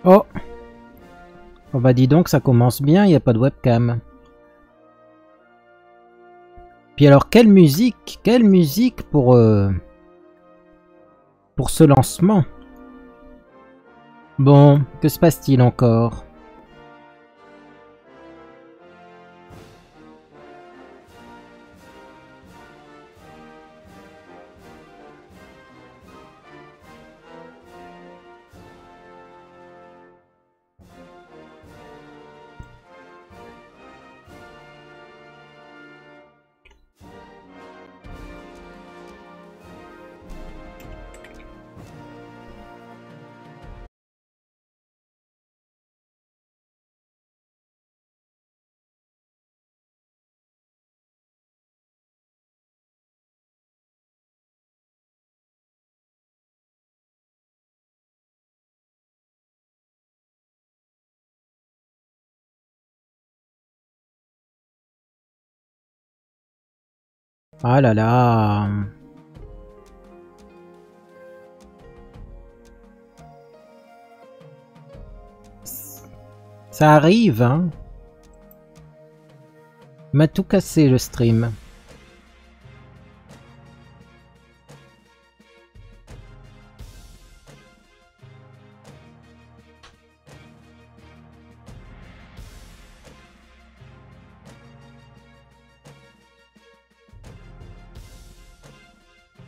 Oh, oh bah dis donc, ça commence bien, il n'y a pas de webcam. Puis alors, quelle musique pour ce lancement. Bon, que se passe-t-il encore? Ah là là. Ça arrive, hein. Il m'a tout cassé le stream.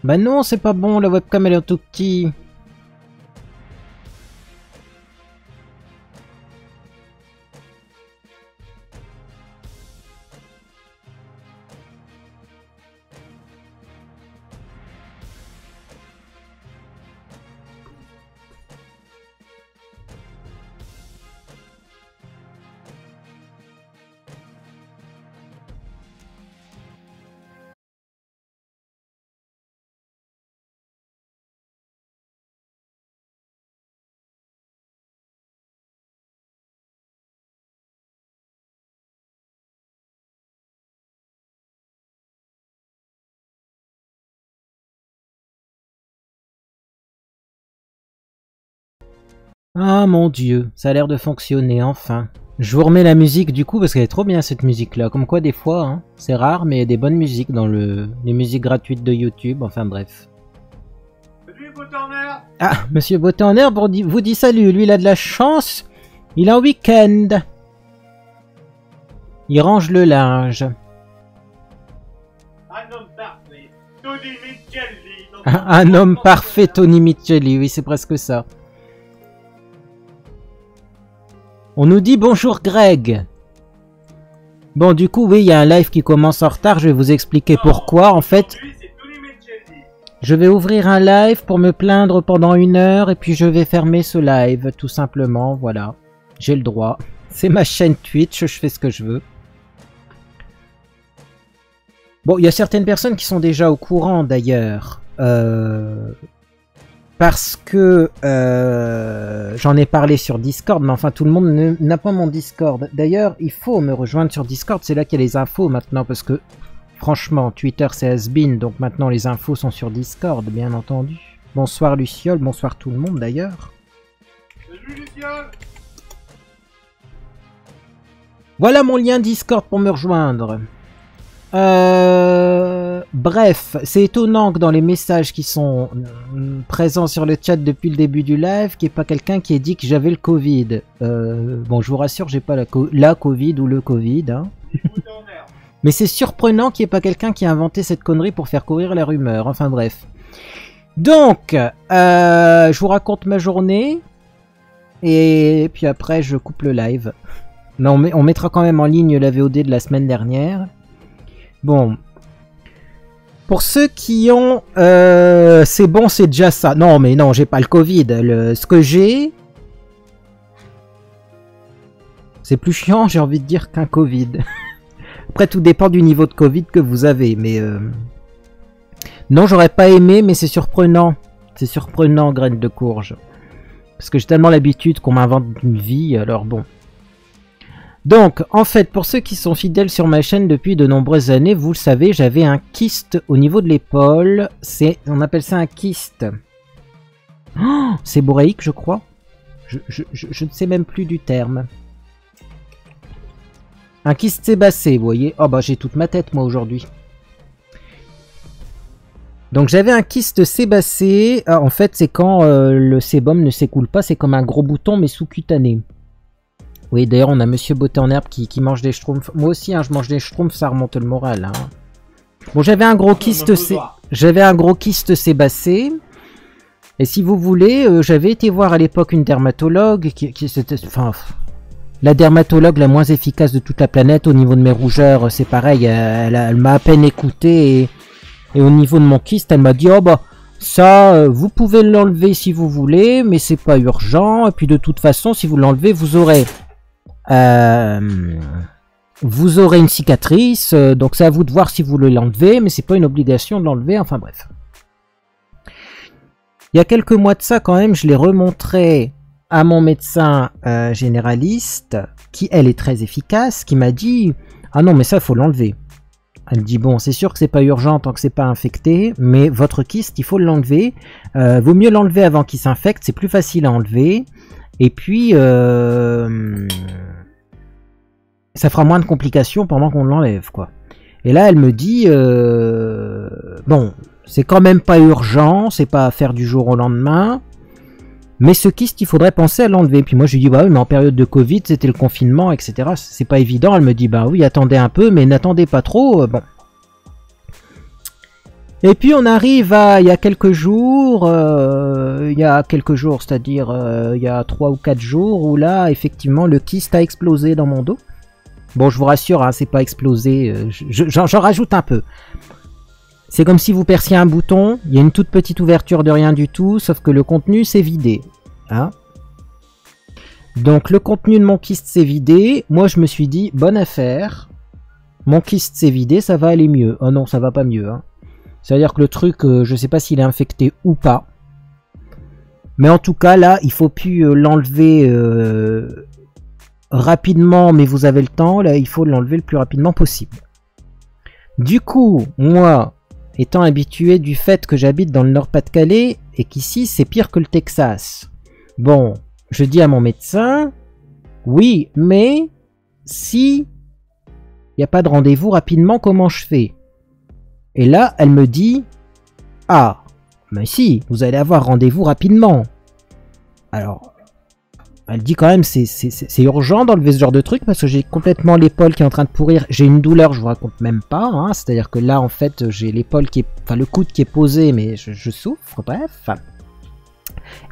Bah non, c'est pas bon, la webcam elle est tout petit. Ah mon dieu, ça a l'air de fonctionner enfin. Je vous remets la musique du coup parce qu'elle est trop bien cette musique là. Comme quoi des fois, hein, c'est rare mais il y a des bonnes musiques dans les musiques gratuites de YouTube, enfin bref. Salut Botanner. Ah, Monsieur Botanner vous dit salut, lui il a de la chance, il est en week-end. Il range le linge. Un homme parfait, Tony Micheli. Un homme parfait, Tony Micheli, oui c'est presque ça. On nous dit bonjour Greg. Bon du coup oui il y a un live qui commence en retard, je vais vous expliquer pourquoi en fait. Je vais ouvrir un live pour me plaindre pendant 1 heure et puis je vais fermer ce live tout simplement, voilà. J'ai le droit. C'est ma chaîne Twitch, je fais ce que je veux. Bon il y a certaines personnes qui sont déjà au courant d'ailleurs. Parce que j'en ai parlé sur Discord, mais enfin tout le monde n'a pas mon Discord. D'ailleurs, il faut me rejoindre sur Discord, c'est là qu'il y a les infos maintenant, parce que franchement, Twitter c'est has-been, donc maintenant les infos sont sur Discord, bien entendu. Bonsoir Luciole, bonsoir tout le monde d'ailleurs. Salut Luciole. Voilà mon lien Discord pour me rejoindre. Bref, c'est étonnant que dans les messages qui sont présents sur le chat depuis le début du live, qu'il n'y ait pas quelqu'un qui ait dit que j'avais le Covid. Bon, je vous rassure, j'ai pas la Covid ou le Covid. Hein. Mais c'est surprenant qu'il n'y ait pas quelqu'un qui a inventé cette connerie pour faire courir la rumeur. Enfin bref. Donc, je vous raconte ma journée. Et puis après, je coupe le live. Non, mais on mettra quand même en ligne la VOD de la semaine dernière. Bon, pour ceux qui ont... c'est bon, c'est déjà ça. Non, mais non, j'ai pas le Covid. Ce que j'ai... C'est plus chiant, j'ai envie de dire, qu'un Covid. Après, tout dépend du niveau de Covid que vous avez, mais... Non, j'aurais pas aimé, mais c'est surprenant. C'est surprenant, graine de courge. Parce que j'ai tellement l'habitude qu'on m'invente une vie, alors bon... Donc, en fait, pour ceux qui sont fidèles sur ma chaîne depuis de nombreuses années, vous le savez, j'avais un kyste au niveau de l'épaule. On appelle ça un kyste. Oh, c'est boréique, je crois. Je ne sais même plus du terme. Un kyste sébacé, vous voyez. Oh bah j'ai toute ma tête moi aujourd'hui. Donc j'avais un kyste sébacé. Ah, en fait c'est quand le sébum ne s'écoule pas. C'est comme un gros bouton mais sous-cutané. Oui d'ailleurs on a Monsieur Beauté en herbe qui mange des schtroumpfs. Moi aussi hein, je mange des schtroumpfs, ça remonte le moral. Hein. Bon j'avais un gros kyste sébacé. Et si vous voulez, j'avais été voir à l'époque une dermatologue qui c'était... Enfin, la dermatologue la moins efficace de toute la planète. Au niveau de mes rougeurs, c'est pareil. Elle m'a à peine écouté. Et au niveau de mon kyste, elle m'a dit, oh bah, ça, vous pouvez l'enlever si vous voulez, mais c'est pas urgent. Et puis de toute façon, si vous l'enlevez, vous aurez une cicatrice. Donc c'est à vous de voir si vous voulez l'enlever, mais c'est pas une obligation de l'enlever. Enfin bref. Il y a quelques mois de ça, quand même, je l'ai remontré à mon médecin généraliste, qui, elle, est très efficace, qui m'a dit « Ah non, mais ça, il faut l'enlever. » Elle dit « Bon, c'est sûr que c'est pas urgent tant que c'est pas infecté, mais votre kyste, il faut l'enlever. Vaut mieux l'enlever avant qu'il s'infecte, c'est plus facile à enlever. Et puis, ça fera moins de complications pendant qu'on l'enlève, quoi. » Et là, elle me dit « Bon, c'est quand même pas urgent, c'est pas à faire du jour au lendemain. » Mais ce kyste, il faudrait penser à l'enlever. Puis moi, je lui dis, bah oui, mais en période de Covid, c'était le confinement, etc. C'est pas évident. Elle me dit, bah oui, attendez un peu, mais n'attendez pas trop. Bon. Et puis, on arrive à, il y a quelques jours, c'est-à-dire, il y a 3 ou 4 jours, où là, effectivement, le kyste a explosé dans mon dos. Bon, je vous rassure, hein, c'est pas explosé. J'en rajoute un peu. C'est comme si vous perciez un bouton, il y a une toute petite ouverture de rien du tout, sauf que le contenu s'est vidé. Hein, donc le contenu de mon kyste s'est vidé, moi je me suis dit, bonne affaire, mon kyste s'est vidé, ça va aller mieux. Oh non, ça va pas mieux. Hein. C'est-à-dire que le truc, je sais pas s'il est infecté ou pas. Mais en tout cas, là, il faut plus l'enlever rapidement, mais vous avez le temps, là, il faut l'enlever le plus rapidement possible. Du coup, moi... étant habitué du fait que j'habite dans le Nord-Pas-de-Calais et qu'ici c'est pire que le Texas. Bon, je dis à mon médecin, oui, mais si il n'y a pas de rendez-vous rapidement, comment je fais? Et là, elle me dit, ah, mais si, vous allez avoir rendez-vous rapidement. Alors, elle dit quand même, c'est urgent d'enlever ce genre de truc parce que j'ai complètement l'épaule qui est en train de pourrir. J'ai une douleur, je vous raconte même pas. Hein, c'est-à-dire que là, en fait, j'ai l'épaule qui est... Enfin, le coude qui est posé, mais je souffre, bref.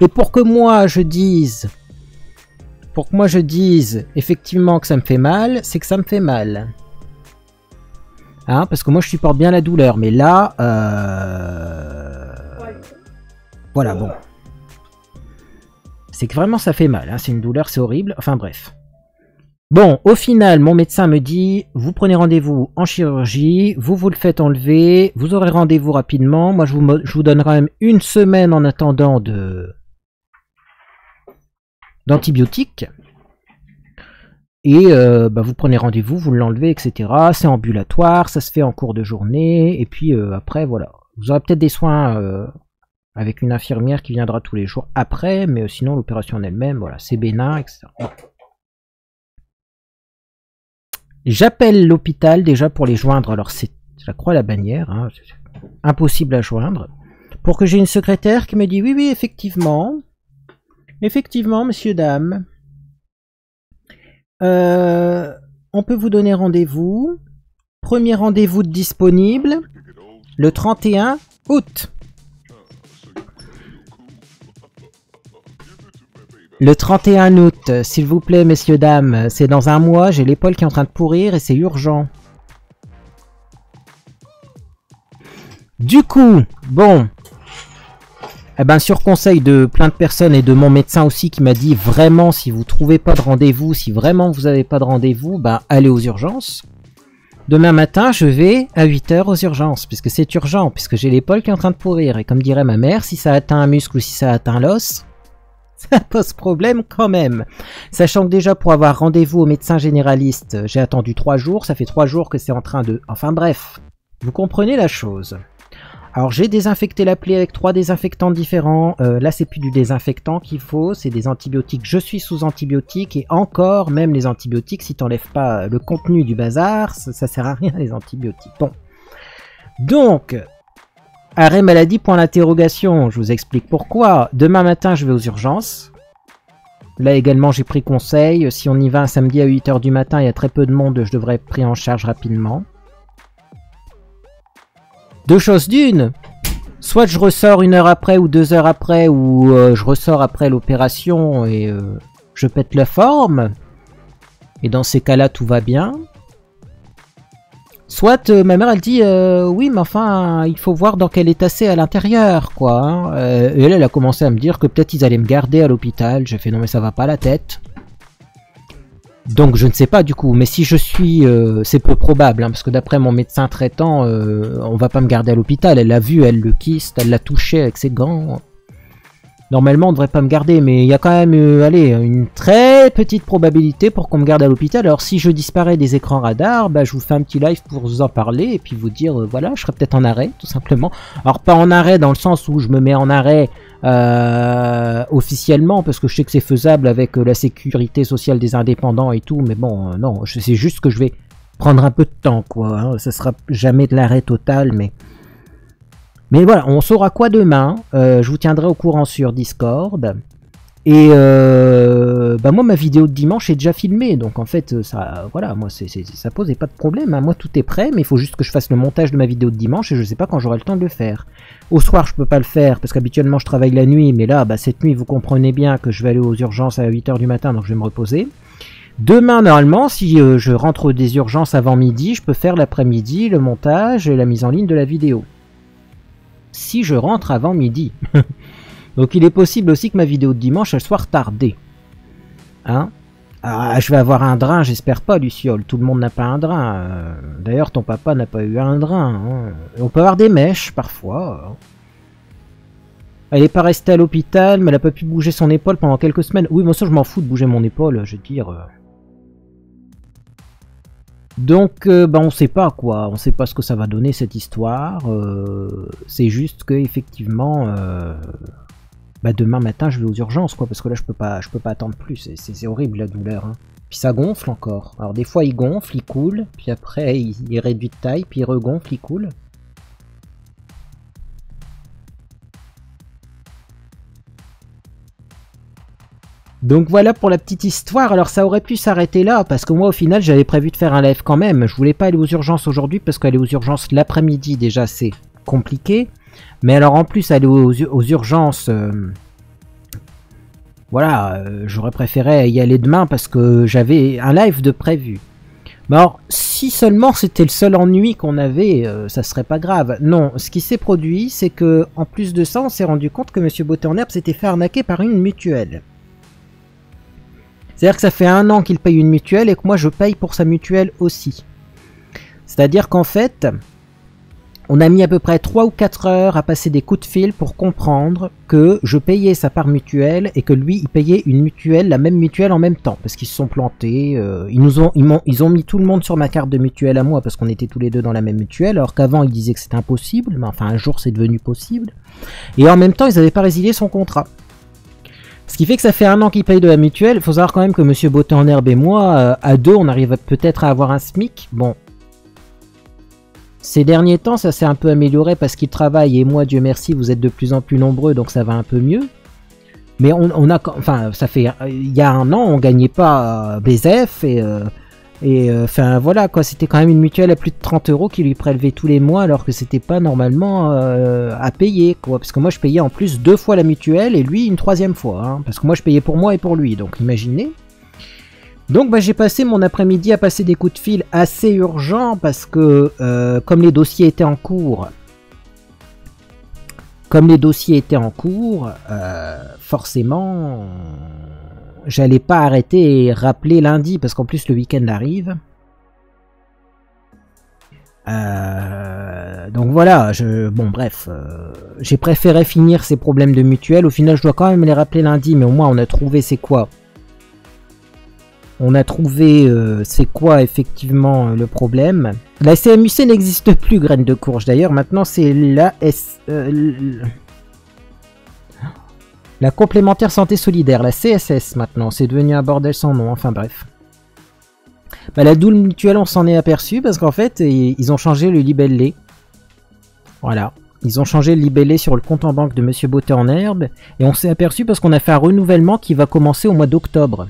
Et pour que moi, je dise... effectivement que ça me fait mal, c'est que ça me fait mal. Hein, parce que moi, je supporte bien la douleur. Mais là... voilà, bon. C'est que vraiment ça fait mal, hein. C'est une douleur, c'est horrible, enfin bref. Bon, au final, mon médecin me dit, vous prenez rendez-vous en chirurgie, vous le faites enlever, vous aurez rendez-vous rapidement, moi je vous donne quand même une semaine en attendant d'antibiotiques. Et bah, vous prenez rendez-vous, vous l'enlevez, etc. C'est ambulatoire, ça se fait en cours de journée, et puis après, voilà. Vous aurez peut-être des soins... avec une infirmière qui viendra tous les jours après, mais sinon l'opération en elle-même, voilà, c'est bénin, etc. Bon. J'appelle l'hôpital déjà pour les joindre, alors c'est la croix à la bannière, hein, impossible à joindre, pour que j'ai une secrétaire qui me dit oui, effectivement, monsieur, dame, on peut vous donner rendez-vous, premier rendez-vous disponible, le 31 août. Le 31 août, s'il vous plaît, messieurs, dames, c'est dans un mois, j'ai l'épaule qui est en train de pourrir et c'est urgent. Du coup, bon, eh ben, sur conseil de plein de personnes et de mon médecin aussi qui m'a dit vraiment, si vous trouvez pas de rendez-vous, si vraiment vous n'avez pas de rendez-vous, ben, allez aux urgences. Demain matin, je vais à 8 h aux urgences, puisque c'est urgent, puisque j'ai l'épaule qui est en train de pourrir. Et comme dirait ma mère, si ça atteint un muscle ou si ça atteint l'os... ça pose problème quand même. Sachant que déjà pour avoir rendez-vous au médecin généraliste, j'ai attendu 3 jours. Ça fait 3 jours que c'est en train de... Enfin bref, vous comprenez la chose. Alors j'ai désinfecté la plaie avec 3 désinfectants différents. Là c'est plus du désinfectant qu'il faut, c'est des antibiotiques. Je suis sous antibiotiques et encore, même les antibiotiques, si t'enlèves pas le contenu du bazar, ça sert à rien les antibiotiques. Bon. Donc, arrêt maladie, point d'interrogation. Je vous explique pourquoi. Demain matin je vais aux urgences. Là également j'ai pris conseil. Si on y va un samedi à 8 h du matin, il y a très peu de monde, je devrais être pris en charge rapidement. Deux choses d'une, soit je ressors 1 heure après ou 2 heures après, ou je ressors après l'opération et je pète la forme, et dans ces cas-là tout va bien. Soit ma mère elle dit oui mais enfin il faut voir dans quel état c'est à l'intérieur quoi. Hein. Et elle a commencé à me dire que peut-être ils allaient me garder à l'hôpital. J'ai fait non mais ça va pas la tête. Donc je ne sais pas du coup, mais si je suis, c'est peu probable, hein, parce que d'après mon médecin traitant, on va pas me garder à l'hôpital. Elle l'a vu, elle le kyste, elle l'a touché avec ses gants. Normalement on devrait pas me garder, mais il y a quand même, allez, une très petite probabilité pour qu'on me garde à l'hôpital. Alors si je disparais des écrans radars, bah je vous fais un petit live pour vous en parler et puis vous dire, voilà, je serai peut-être en arrêt, tout simplement. Alors pas en arrêt dans le sens où je me mets en arrêt officiellement, parce que je sais que c'est faisable avec la sécurité sociale des indépendants et tout, mais bon, non, c'est juste que je vais prendre un peu de temps, quoi. Hein. Ça sera jamais de l'arrêt total, mais voilà, on saura quoi demain. Je vous tiendrai au courant sur Discord. Et bah moi, ma vidéo de dimanche est déjà filmée, donc en fait, ça, voilà, moi, ça posait pas de problème. Hein. Moi, tout est prêt, mais il faut juste que je fasse le montage de ma vidéo de dimanche, et je sais pas quand j'aurai le temps de le faire. Au soir, je peux pas le faire, parce qu'habituellement, je travaille la nuit, mais là, bah, cette nuit, vous comprenez bien que je vais aller aux urgences à 8 h du matin, donc je vais me reposer. Demain, normalement, si je rentre des urgences avant midi, je peux faire l'après-midi, le montage et la mise en ligne de la vidéo. Si je rentre avant midi. Donc il est possible aussi que ma vidéo de dimanche elle soit retardée. Hein? Ah, je vais avoir un drain, j'espère pas, Luciole. Tout le monde n'a pas un drain. D'ailleurs, ton papa n'a pas eu un drain. Hein. On peut avoir des mèches parfois. Elle n'est pas restée à l'hôpital, mais elle n'a pas pu bouger son épaule pendant quelques semaines. Oui, moi ça je m'en fous de bouger mon épaule, je veux dire. Donc, bah, on sait pas quoi, on sait pas ce que ça va donner cette histoire. C'est juste que effectivement, bah, demain matin je vais aux urgences quoi, parce que là je peux pas attendre plus. C'est horrible la douleur. Hein. Puis ça gonfle encore. Alors des fois il gonfle, il coule, puis après il réduit de taille, puis il regonfle, il coule. Donc voilà pour la petite histoire. Alors ça aurait pu s'arrêter là, parce que moi au final j'avais prévu de faire un live quand même. Je voulais pas aller aux urgences aujourd'hui, parce qu'aller aux urgences l'après-midi déjà c'est compliqué. Mais alors en plus aller aux urgences, voilà, j'aurais préféré y aller demain parce que j'avais un live de prévu. Mais alors si seulement c'était le seul ennui qu'on avait, ça serait pas grave. Non, ce qui s'est produit c'est que en plus de ça on s'est rendu compte que Monsieur Beauté en Herbe s'était fait arnaquer par une mutuelle. C'est-à-dire que ça fait 1 an qu'il paye une mutuelle et que moi je paye pour sa mutuelle aussi. C'est-à-dire qu'en fait, on a mis à peu près 3 ou 4 heures à passer des coups de fil pour comprendre que je payais sa part mutuelle et que lui il payait une mutuelle, la même mutuelle en même temps. Parce qu'ils se sont plantés, ils ont mis tout le monde sur ma carte de mutuelle à moi parce qu'on était tous les deux dans la même mutuelle. Alors qu'avant ils disaient que c'était impossible, mais enfin un jour c'est devenu possible. Et en même temps ils n'avaient pas résilié son contrat. Ce qui fait que ça fait 1 an qu'il paye de la mutuelle. Il faut savoir quand même que Monsieur Beauté en Herbe et moi, à deux, on arrive peut-être à avoir un SMIC. Bon. Ces derniers temps, ça s'est un peu amélioré parce qu'il travaille et moi, Dieu merci, vous êtes de plus en plus nombreux, donc ça va un peu mieux. Mais on a, enfin, ça fait, il y a 1 an, on gagnait pas BZF et enfin voilà quoi, c'était quand même une mutuelle à plus de 30 € qui lui prélevait tous les mois alors que c'était pas normalement à payer quoi, parce que moi je payais en plus 2 fois la mutuelle et lui une 3e fois, hein, parce que moi je payais pour moi et pour lui, donc imaginez. Donc bah, j'ai passé mon après-midi à passer des coups de fil assez urgents parce que comme les dossiers étaient en cours, forcément j'allais pas arrêter et rappeler lundi parce qu'en plus le week-end arrive. Donc voilà, bon bref, j'ai préféré finir ces problèmes de mutuelle. Au final je dois quand même les rappeler lundi, mais au moins on a trouvé c'est quoi. On a trouvé c'est quoi effectivement le problème. La CMUC n'existe plus, graine de courge. D'ailleurs, maintenant c'est la complémentaire santé solidaire, la CSS maintenant. C'est devenu un bordel sans nom, enfin bref. Bah, la double mutuelle, on s'en est aperçu parce qu'en fait, ils ont changé le libellé. Voilà. Ils ont changé le libellé sur le compte en banque de Monsieur Beauté en herbe. Et on s'est aperçu parce qu'on a fait un renouvellement qui va commencer au mois d'octobre.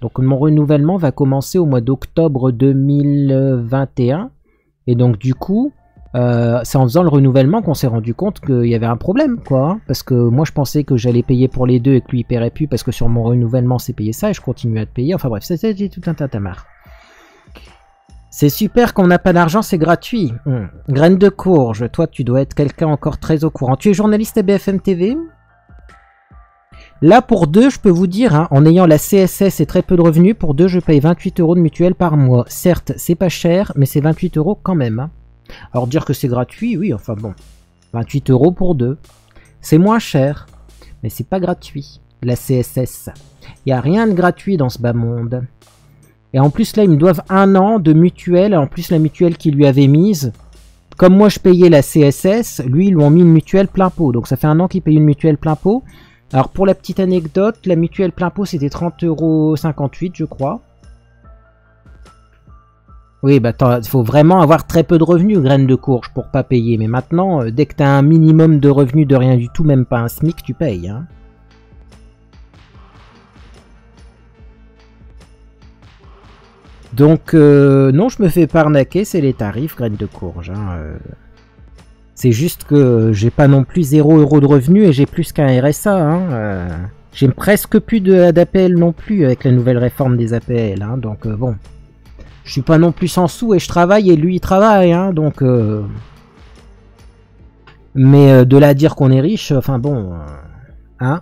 Donc mon renouvellement va commencer au mois d'octobre 2021. Et donc du coup, c'est en faisant le renouvellement qu'on s'est rendu compte qu'il y avait un problème, quoi. Parce que moi je pensais que j'allais payer pour les deux et que lui il paierait plus parce que sur mon renouvellement c'est payé ça et je continue à te payer. Enfin bref, c'était tout un tatamar. C'est super qu'on n'a pas d'argent, c'est gratuit. Graine de courge, toi tu dois être quelqu'un encore très au courant. Tu es journaliste à BFM TV? Là pour deux, je peux vous dire, hein, en ayant la CSS et très peu de revenus, pour deux je paye 28 € de mutuelle par mois. Certes, c'est pas cher, mais c'est 28 € quand même. Hein. Alors dire que c'est gratuit, oui, enfin bon. 28 € pour deux. C'est moins cher, mais c'est pas gratuit, la CSS. Il n'y a rien de gratuit dans ce bas monde. Et en plus là, ils me doivent 1 an de mutuelle. En plus la mutuelle qu'ils lui avaient mise, comme moi je payais la CSS, lui ils lui ont mis une mutuelle plein pot. Donc ça fait 1 an qu'il paye une mutuelle plein pot. Alors pour la petite anecdote, la mutuelle plein pot c'était 30,58 € je crois. Oui, bah il faut vraiment avoir très peu de revenus, graine de courge, pour pas payer. Mais maintenant, dès que tu as un minimum de revenus de rien du tout, même pas un SMIC, tu payes. Hein. Donc, non, je me fais pas arnaquer, c'est les tarifs, graine de courge. Hein, C'est juste que j'ai pas non plus 0 € de revenus et j'ai plus qu'un RSA. Hein, j'ai presque plus d'APL non plus avec la nouvelle réforme des APL. Hein, donc, bon. Je suis pas non plus sans sous et je travaille et lui il travaille, hein, donc... Mais de là à dire qu'on est riche, enfin bon... hein.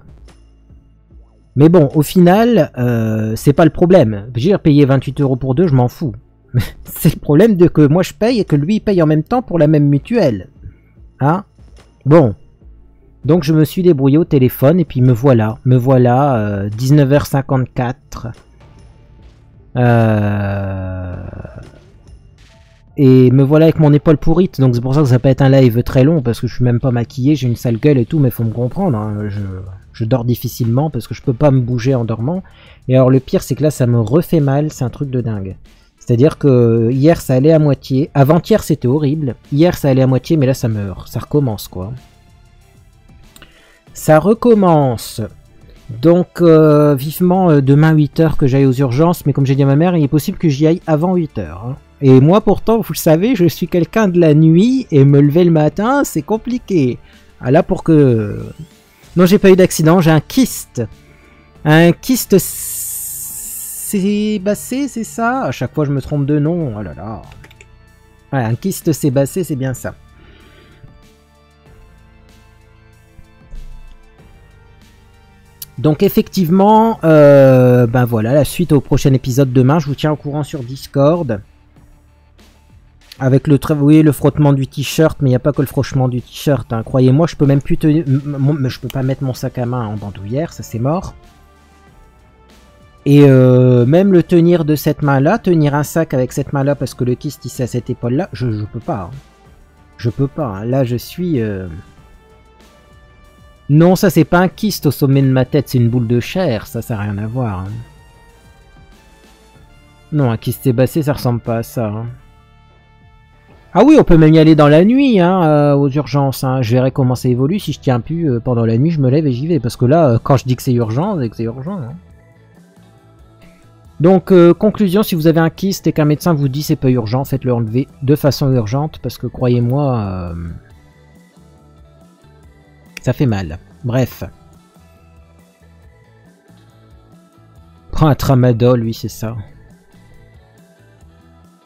Mais bon, au final, c'est pas le problème. Je veux dire, payer 28 € pour deux, je m'en fous. C'est le problème de que moi je paye et que lui il paye en même temps pour la même mutuelle. Hein. Bon. Donc je me suis débrouillé au téléphone et puis me voilà. 19h54. Et me voilà avec mon épaule pourrite, donc c'est pour ça que ça peut être un live très long, parce que je suis même pas maquillé, j'ai une sale gueule et tout, mais faut me comprendre, hein, je dors difficilement, parce que je peux pas me bouger en dormant, et alors le pire c'est que là ça me refait mal, c'est un truc de dingue. C'est-à-dire que hier ça allait à moitié, avant-hier c'était horrible, hier ça allait à moitié, mais là ça recommence quoi. Ça recommence. Donc vivement demain 8h que j'aille aux urgences, mais comme j'ai dit à ma mère, il est possible que j'y aille avant 8h. Hein. Et moi pourtant, vous le savez, je suis quelqu'un de la nuit et me lever le matin, c'est compliqué. Ah là pour que... Non, j'ai pas eu d'accident, j'ai un kyste. Un kyste sébacé, c'est ça? À chaque fois je me trompe de nom, oh là là. Ouais, un kyste sébacé, c'est bien ça. Donc effectivement, ben voilà, la suite au prochain épisode demain, je vous tiens au courant sur Discord. Avec le frottement du t-shirt, mais il n'y a pas que le frottement du t-shirt, hein. Croyez-moi, je peux même plus tenir, je peux pas mettre mon sac à main en bandoulière, ça c'est mort. Et même le tenir de cette main-là, tenir un sac avec cette main-là, parce que le kyste ici à cette épaule-là, je peux pas. Hein. Je peux pas, hein. Là je suis... Non, ça c'est pas un kyste au sommet de ma tête, c'est une boule de chair, ça n'a rien à voir. Hein. Non, un kyste sébacé, ça ressemble pas à ça. Hein. Ah oui, on peut même y aller dans la nuit, hein, aux urgences. Hein. Je verrai comment ça évolue, si je tiens plus pendant la nuit, je me lève et j'y vais. Parce que là, quand je dis que c'est urgent, c'est que c'est urgent. Hein. Donc, conclusion, si vous avez un kyste et qu'un médecin vous dit c'est pas urgent, faites-le enlever de façon urgente, parce que croyez-moi... ça fait mal. Bref. Prends un tramadol, oui, c'est ça.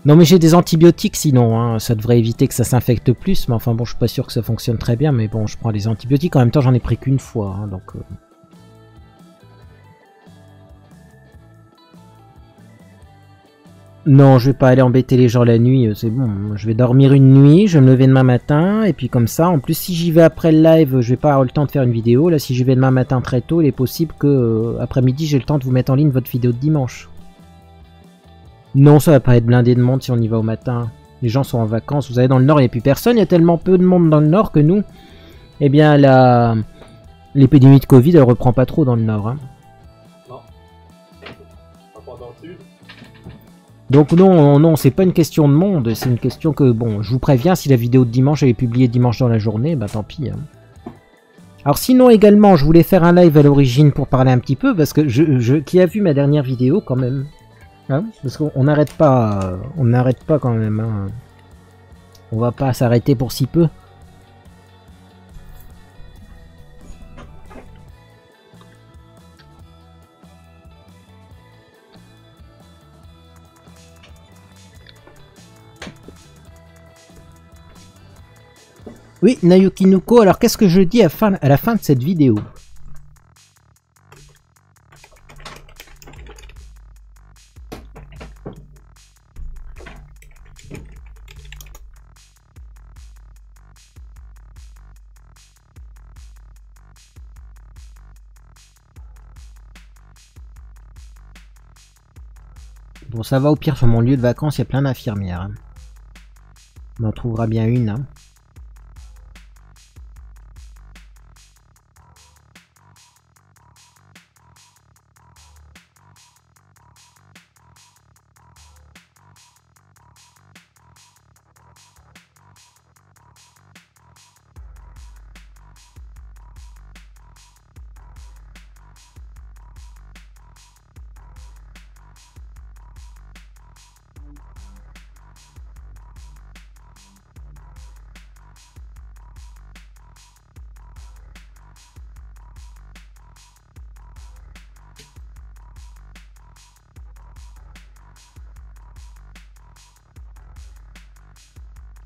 Non, mais j'ai des antibiotiques sinon. Hein. Ça devrait éviter que ça s'infecte plus. Mais enfin, bon, je suis pas sûr que ça fonctionne très bien. Mais bon, je prends des antibiotiques. En même temps, j'en ai pris qu'une fois. Hein, donc... Non, je vais pas aller embêter les gens la nuit, c'est bon, je vais dormir une nuit, je vais me lever demain matin, et puis comme ça, en plus si j'y vais après le live, je vais pas avoir le temps de faire une vidéo, là si j'y vais demain matin très tôt, il est possible que après-midi j'ai le temps de vous mettre en ligne votre vidéo de dimanche. Non, ça va pas être blindé de monde si on y va au matin. Les gens sont en vacances. Vous savez, dans le Nord, il n'y a plus personne. Il y a tellement peu de monde dans le Nord que nous, eh bien, l'épidémie de Covid, elle reprend pas trop dans le Nord. Hein. Non. Pas dans le Sud. Donc non, non, c'est pas une question de monde. C'est une question que, bon, je vous préviens, si la vidéo de dimanche, elle est publiée dimanche dans la journée, bah tant pis. Hein. Alors sinon, également, je voulais faire un live à l'origine pour parler un petit peu, parce que qui a vu ma dernière vidéo, quand même. Hein, parce qu'on n'arrête pas, quand même. Hein. On va pas s'arrêter pour si peu. Oui, Nayuki Nuko, alors qu'est-ce que je dis à la fin de cette vidéo? Bon, ça va, au pire, sur mon lieu de vacances, il y a plein d'infirmières. Hein. On en trouvera bien une. Hein.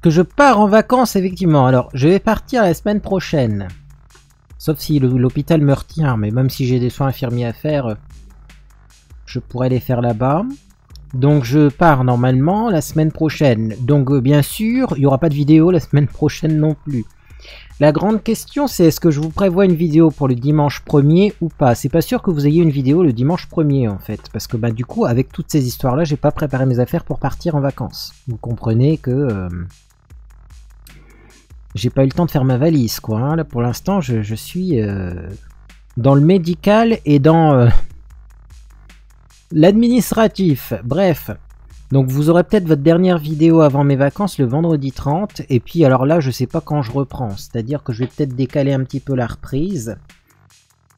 Que je pars en vacances, effectivement. Alors, je vais partir la semaine prochaine. Sauf si l'hôpital me retient, mais même si j'ai des soins infirmiers à faire, je pourrais les faire là-bas. Donc, je pars normalement la semaine prochaine. Donc, bien sûr, il n'y aura pas de vidéo la semaine prochaine non plus. La grande question, c'est est-ce que je vous prévois une vidéo pour le dimanche 1er ou pas? C'est pas sûr que vous ayez une vidéo le dimanche 1er, en fait. Parce que, bah, du coup, avec toutes ces histoires-là, j'ai pas préparé mes affaires pour partir en vacances. Vous comprenez que... j'ai pas eu le temps de faire ma valise, quoi. Hein. Là, pour l'instant, je suis dans le médical et dans l'administratif. Bref. Donc, vous aurez peut-être votre dernière vidéo avant mes vacances le vendredi 30. Et puis, alors là, je sais pas quand je reprends. C'est-à-dire que je vais peut-être décaler un petit peu la reprise.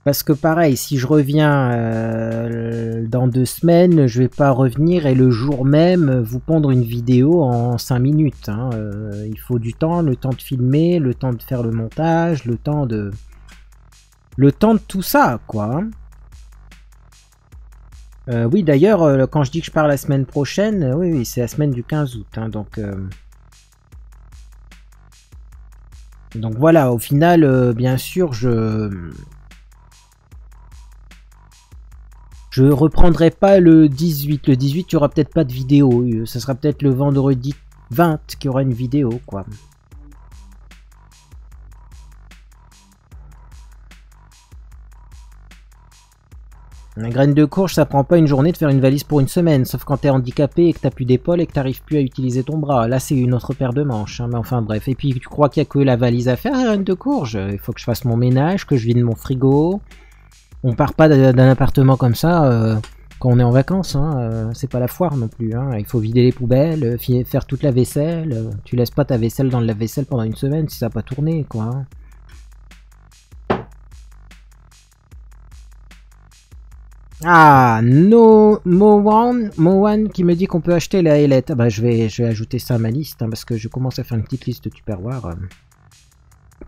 Parce que pareil, si je reviens dans 2 semaines, je vais pas revenir et le jour même vous pondre une vidéo en 5 minutes. Hein. Il faut du temps, le temps de filmer, le temps de faire le montage, le temps de tout ça, quoi. Oui, d'ailleurs, quand je dis que je pars la semaine prochaine, oui, c'est la semaine du 15 août. Hein, donc voilà, au final, bien sûr, je reprendrai pas le 18. Le 18, il n'y aura peut-être pas de vidéo. Ce sera peut-être le vendredi 20 qu'il y aura une vidéo, quoi. La graine de courge, ça prend pas une journée de faire une valise pour une semaine. Sauf quand t'es handicapé et que t'as plus d'épaule et que t'arrives plus à utiliser ton bras. Là, c'est une autre paire de manches. Hein, mais enfin, bref. Et puis, tu crois qu'il y a que la valise à faire, la graine de courge? Il faut que je fasse mon ménage, que je vide mon frigo. On part pas d'un appartement comme ça quand on est en vacances, hein, c'est pas la foire non plus. Hein. Il faut vider les poubelles, faire toute la vaisselle. Tu laisses pas ta vaisselle dans le lave-vaisselle pendant une semaine si ça n'a pas tourné, quoi. Hein. Ah, Mowan qui me dit qu'on peut acheter la ailette. Ah bah je vais ajouter ça à ma liste, hein, parce que je commence à faire une petite liste de Tupperware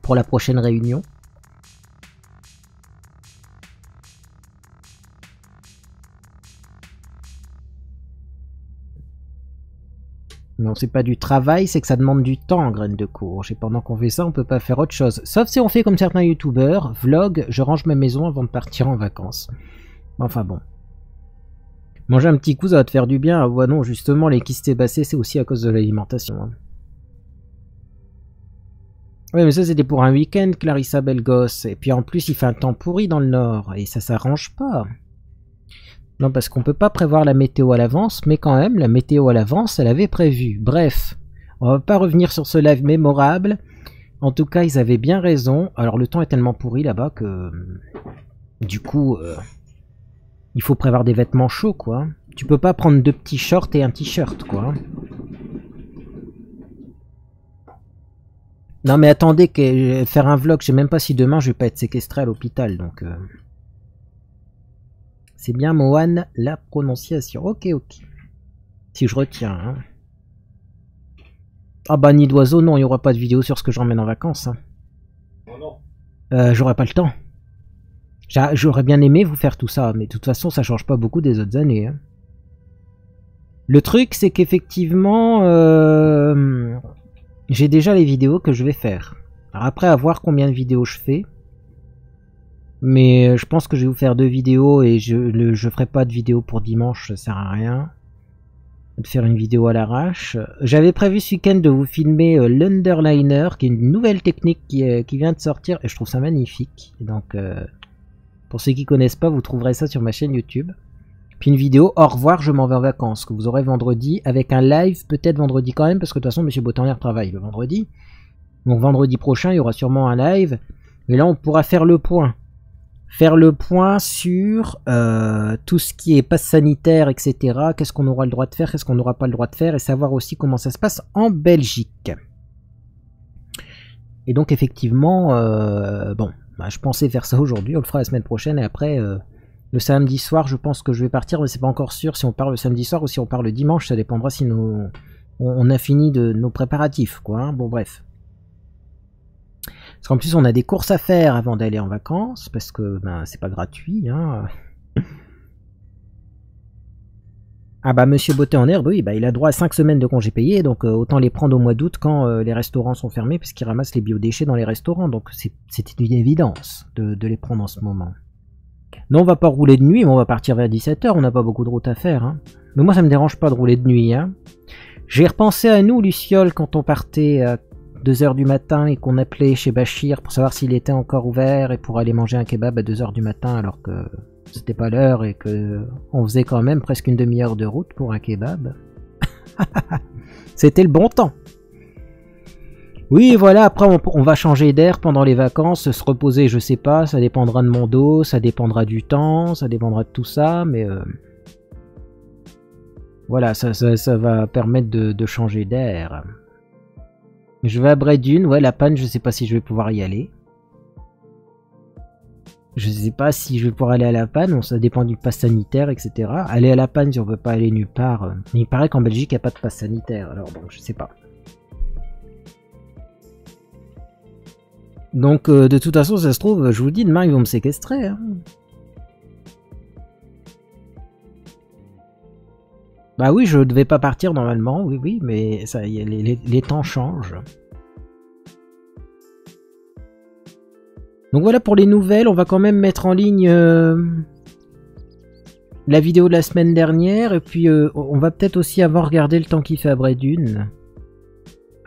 pour la prochaine réunion. Non, c'est pas du travail, c'est que ça demande du temps, graine de courge. Et pendant qu'on fait ça, on peut pas faire autre chose. Sauf si on fait comme certains youtubeurs, vlog, je range ma maison avant de partir en vacances. Enfin bon. Manger un petit coup, ça va te faire du bien. Ah ouais, non, justement, les kystes sébacés, c'est aussi à cause de l'alimentation. Hein. Oui, mais ça, c'était pour un week-end, Clarissa Belgos. Et puis en plus, il fait un temps pourri dans le nord. Et ça s'arrange pas. Non, parce qu'on peut pas prévoir la météo à l'avance, mais quand même, la météo à l'avance, elle avait prévu. Bref, on va pas revenir sur ce live mémorable. En tout cas, ils avaient bien raison. Alors, le temps est tellement pourri là-bas que... Du coup, il faut prévoir des vêtements chauds, quoi. Tu peux pas prendre 2 petits shorts et un t-shirt, quoi. Non, mais attendez, faire un vlog, je sais même pas si demain je vais pas être séquestré à l'hôpital, donc... C'est bien Mohan, la prononciation. Ok, ok. Si je retiens, hein. Ah bah, nid d'oiseau, non, il n'y aura pas de vidéo sur ce que j'emmène en vacances. Hein. Oh non. J'aurais pas le temps. J'aurais bien aimé vous faire tout ça, mais de toute façon, ça change pas beaucoup des autres années. Hein. Le truc, c'est qu'effectivement, j'ai déjà les vidéos que je vais faire. Alors après, à voir combien de vidéos je fais. Mais je pense que je vais vous faire 2 vidéos et je ferai pas de vidéo pour dimanche, ça sert à rien. De faire une vidéo à l'arrache. J'avais prévu ce week-end de vous filmer l'Underliner, qui est une nouvelle technique qui vient de sortir et je trouve ça magnifique. Et donc, pour ceux qui connaissent pas, vous trouverez ça sur ma chaîne YouTube. Puis une vidéo, au revoir, je m'en vais en vacances, que vous aurez vendredi, avec un live, peut-être vendredi quand même, parce que de toute façon, Monsieur Botannière travaille le vendredi. Donc vendredi prochain, il y aura sûrement un live. Et là, on pourra faire le point. Faire le point sur tout ce qui est passe sanitaire, etc. Qu'est-ce qu'on aura le droit de faire, qu'est-ce qu'on n'aura pas le droit de faire, et savoir aussi comment ça se passe en Belgique. Et donc effectivement, bon, bah, je pensais faire ça aujourd'hui, on le fera la semaine prochaine, et après, le samedi soir, je pense que je vais partir, mais c'est pas encore sûr si on part le samedi soir ou si on part le dimanche, ça dépendra si on a fini de nos préparatifs, quoi. Hein. Bon, bref. Parce qu'en plus, on a des courses à faire avant d'aller en vacances, parce que ben, c'est pas gratuit. Hein. Ah bah, Monsieur Beauté en herbe, oui, bah, il a droit à 5 semaines de congés payés, donc autant les prendre au mois d'août quand les restaurants sont fermés, parce qu'ils ramassent les biodéchets dans les restaurants, donc c'était une évidence de les prendre en ce moment. Non, on va pas rouler de nuit, mais on va partir vers 17 h, on n'a pas beaucoup de route à faire. Hein. Mais moi, ça me dérange pas de rouler de nuit. Hein. J'ai repensé à nous, Luciole, quand on partait à 2 h du matin et qu'on appelait chez Bachir pour savoir s'il était encore ouvert et pour aller manger un kebab à 2 h du matin alors que c'était pas l'heure et que on faisait quand même presque une demi-heure de route pour un kebab. C'était le bon temps. Oui, voilà, après on va changer d'air pendant les vacances, se reposer, je sais pas, ça dépendra de mon dos, ça dépendra du temps, ça dépendra de tout ça, mais voilà, ça va permettre de changer d'air. Je vais à Bredune, ouais, la panne, je sais pas si je vais pouvoir y aller. Je sais pas si je vais pouvoir aller à la panne, bon, ça dépend du pass sanitaire, etc. Aller à la panne si on peut pas aller nulle part. Mais il paraît qu'en Belgique, il n'y a pas de pass sanitaire, alors bon, je sais pas. Donc, de toute façon, ça se trouve, je vous dis, demain, ils vont me séquestrer. Hein. Bah oui, je devais pas partir normalement, oui, mais ça, les temps changent. Donc voilà pour les nouvelles, on va quand même mettre en ligne la vidéo de la semaine dernière, et puis on va peut-être aussi avoir regardé le temps qu'il fait à Bredune.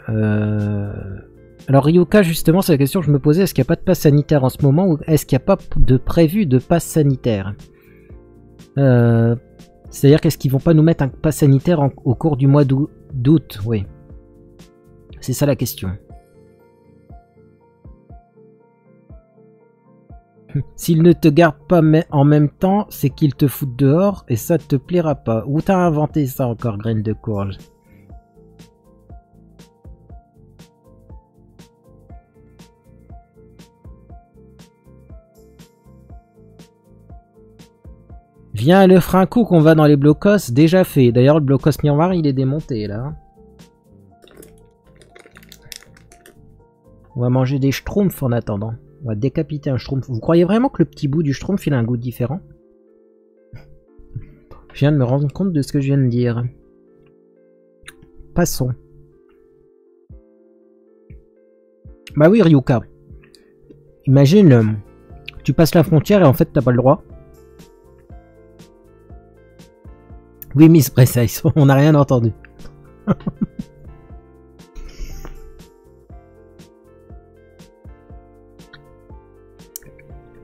Alors Ryuka, justement, c'est la question que je me posais, est-ce qu'il n'y a pas de passe sanitaire en ce moment, ou est-ce qu'il n'y a pas de prévu de passe sanitaire c'est-à-dire qu'est-ce qu'ils vont pas nous mettre un pass sanitaire au cours du mois d'août? Oui. C'est ça la question. S'ils ne te gardent pas en même temps, c'est qu'ils te foutent dehors et ça te plaira pas. Où t'as inventé ça encore, graine de courge? Viens le frein coup qu'on va dans les blocos, déjà fait. D'ailleurs le blocos miroir il est démonté là. On va manger des schtroumpfs en attendant. On va décapiter un schtroumpf. Vous croyez vraiment que le petit bout du schtroumpf il a un goût différent? Je viens de me rendre compte de ce que je viens de dire. Passons. Bah oui Ryuka. Imagine, tu passes la frontière et en fait t'as pas le droit. Oui, Miss Precise, on n'a rien entendu.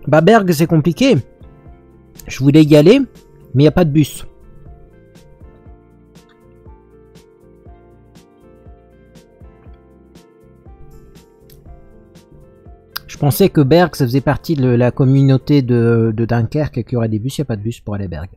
Bah Berg, c'est compliqué. Je voulais y aller. Mais il n'y a pas de bus. Je pensais que Berg, ça faisait partie de la communauté de Dunkerque et qu'il y aurait des bus. Il n'y a pas de bus pour aller à Berg.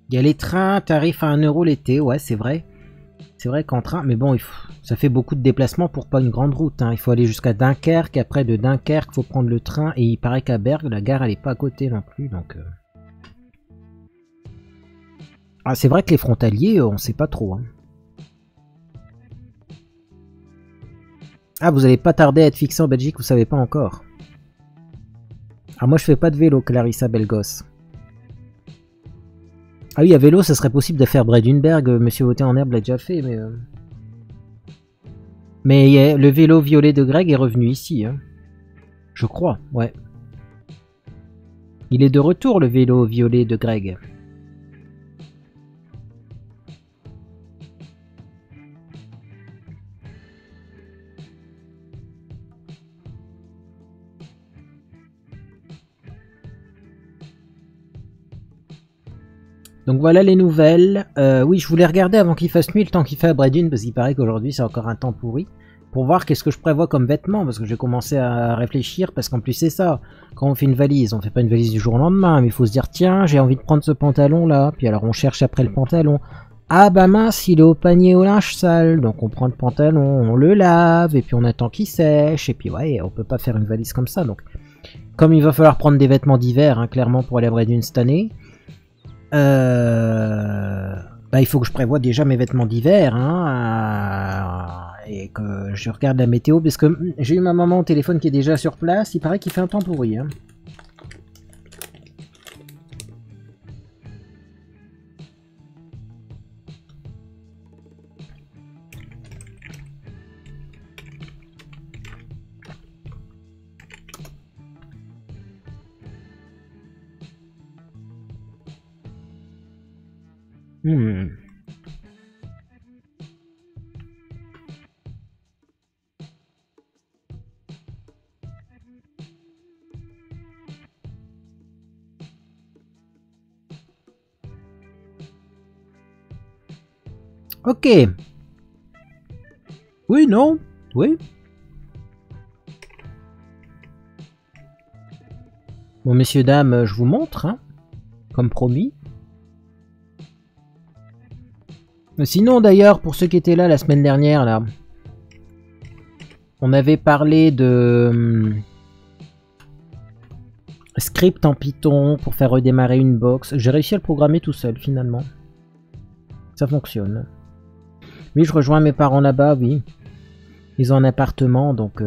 Il y a les trains, tarif à 1 € l'été, ouais c'est vrai. C'est vrai qu'en train, mais bon, ça fait beaucoup de déplacements pour pas une grande route. Hein. Il faut aller jusqu'à Dunkerque, après de Dunkerque, il faut prendre le train. Et il paraît qu'à Berg, la gare elle est pas à côté non plus. Donc, ah, c'est vrai que les frontaliers, on sait pas trop. Hein. Ah, vous allez pas tarder à être fixé en Belgique, vous savez pas encore. Ah, moi je fais pas de vélo, Clarissa Belgos. Ah oui, à vélo, ça serait possible de faire Bredunberg. Monsieur Voté en herbe l'a déjà fait, mais... Mais le vélo violet de Greg est revenu ici. Hein. Je crois, ouais. Il est de retour, le vélo violet de Greg. Donc voilà les nouvelles. Oui, je voulais regarder avant qu'il fasse nuit le temps qu'il fait à Bredun, parce qu'il paraît qu'aujourd'hui c'est encore un temps pourri. Pour voir qu'est-ce que je prévois comme vêtements, parce que j'ai commencé à réfléchir, parce qu'en plus c'est ça. Quand on fait une valise, on fait pas une valise du jour au lendemain, mais il faut se dire tiens, j'ai envie de prendre ce pantalon là, puis alors on cherche après le pantalon. Ah bah mince, il est au panier au linge sale, donc on prend le pantalon, on le lave, et puis on attend qu'il sèche, et puis ouais, on peut pas faire une valise comme ça, donc... Comme il va falloir prendre des vêtements d'hiver, hein, clairement, pour aller à Bredun cette année... Bah, il faut que je prévoie déjà mes vêtements d'hiver hein, et que je regarde la météo parce que j'ai eu ma maman au téléphone qui est déjà sur place. Il paraît qu'il fait un temps pourri. Hein. Ok. Oui, non. Oui. Bon, messieurs, dames, je vous montre, hein, comme promis. Sinon, d'ailleurs, pour ceux qui étaient là la semaine dernière, là, on avait parlé de script en Python pour faire redémarrer une box. J'ai réussi à le programmer tout seul, finalement. Ça fonctionne. Oui, je rejoins mes parents là-bas, oui. Ils ont un appartement, donc...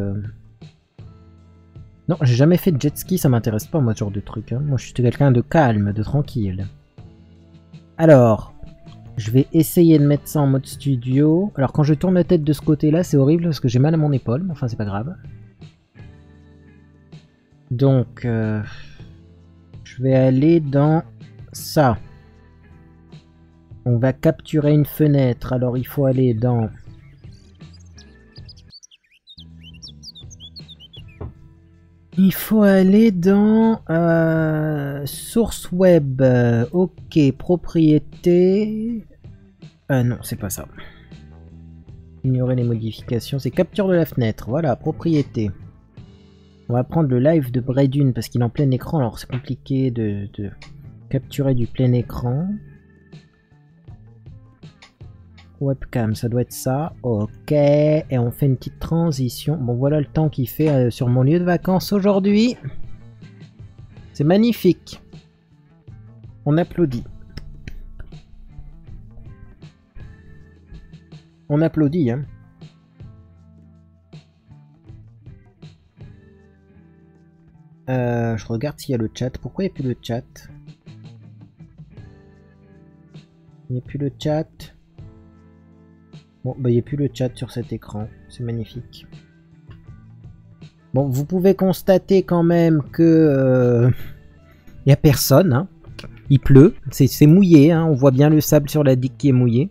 Non, j'ai jamais fait de jet ski, ça m'intéresse pas, moi, ce genre de truc. Hein. Moi, je suis quelqu'un de calme, de tranquille. Alors... Je vais essayer de mettre ça en mode studio. Alors quand je tourne la tête de ce côté-là, c'est horrible parce que j'ai mal à mon épaule. Mais enfin, c'est pas grave. Donc, je vais aller dans ça. On va capturer une fenêtre. Alors il faut aller dans... Il faut aller dans source web. Ok, propriété. Non, c'est pas ça. Ignorer les modifications. C'est capture de la fenêtre. Voilà, propriété. On va prendre le live de Bredun parce qu'il est en plein écran. Alors c'est compliqué de capturer du plein écran. Webcam, ça doit être ça. Ok, et on fait une petite transition. Bon, voilà le temps qu'il fait sur mon lieu de vacances aujourd'hui. C'est magnifique. On applaudit. On applaudit, hein. Je regarde s'il y a le chat. Pourquoi il n'y a plus le chat? Il n'y a plus le chat. Bon, bah il n'y a plus le chat sur cet écran. C'est magnifique. Bon, vous pouvez constater quand même que... il n'y a personne, hein. Il pleut, c'est mouillé, hein, on voit bien le sable sur la digue qui est mouillé.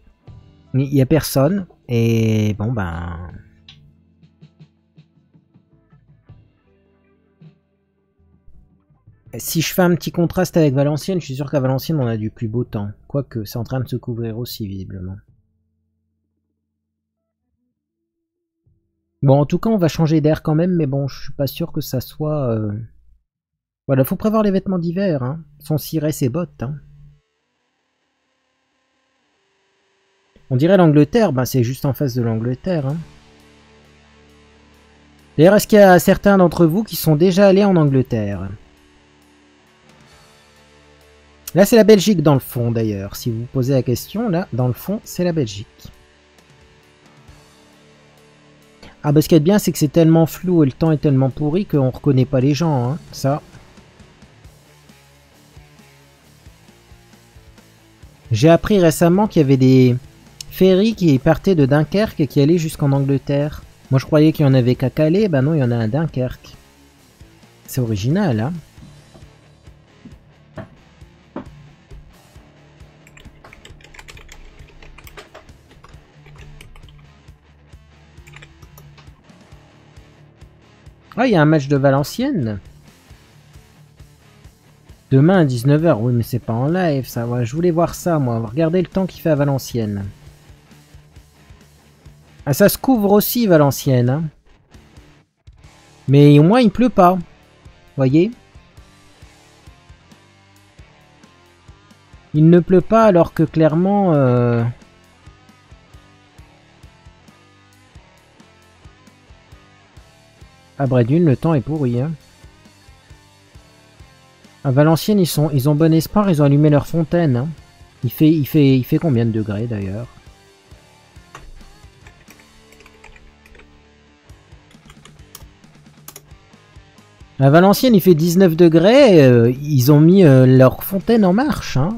Il n'y a personne, et bon ben... Si je fais un petit contraste avec Valenciennes, je suis sûr qu'à Valenciennes on a du plus beau temps. Quoique, c'est en train de se couvrir aussi visiblement. Bon, en tout cas, on va changer d'air quand même, mais bon, je suis pas sûr que ça soit... Voilà, faut prévoir les vêtements d'hiver, hein. Son ciré, ses bottes, hein. On dirait l'Angleterre, ben c'est juste en face de l'Angleterre, hein. D'ailleurs, est-ce qu'il y a certains d'entre vous qui sont déjà allés en Angleterre? Là, c'est la Belgique dans le fond, d'ailleurs. Si vous vous posez la question, là, dans le fond, c'est la Belgique. Ah bah ce qui est bien, c'est que c'est tellement flou et le temps est tellement pourri qu'on reconnaît pas les gens, hein. Ça. J'ai appris récemment qu'il y avait des ferries qui partaient de Dunkerque et qui allaient jusqu'en Angleterre. Moi je croyais qu'il y en avait qu'à Calais, bah non, il y en a à Dunkerque. C'est original, hein. Ah, il y a un match de Valenciennes. Demain à 19 h, oui mais c'est pas en live ça, ouais, je voulais voir ça moi, regardez le temps qu'il fait à Valenciennes. Ah ça se couvre aussi Valenciennes, hein. Mais au moins il pleut pas, voyez. Il ne pleut pas alors que clairement... À Bredune le temps est pourri, hein. À Valenciennes, ils ont bon espoir, ils ont allumé leur fontaine. Hein. Il fait combien de degrés d'ailleurs? À Valenciennes, il fait 19 degrés, ils ont mis leur fontaine en marche. Hein.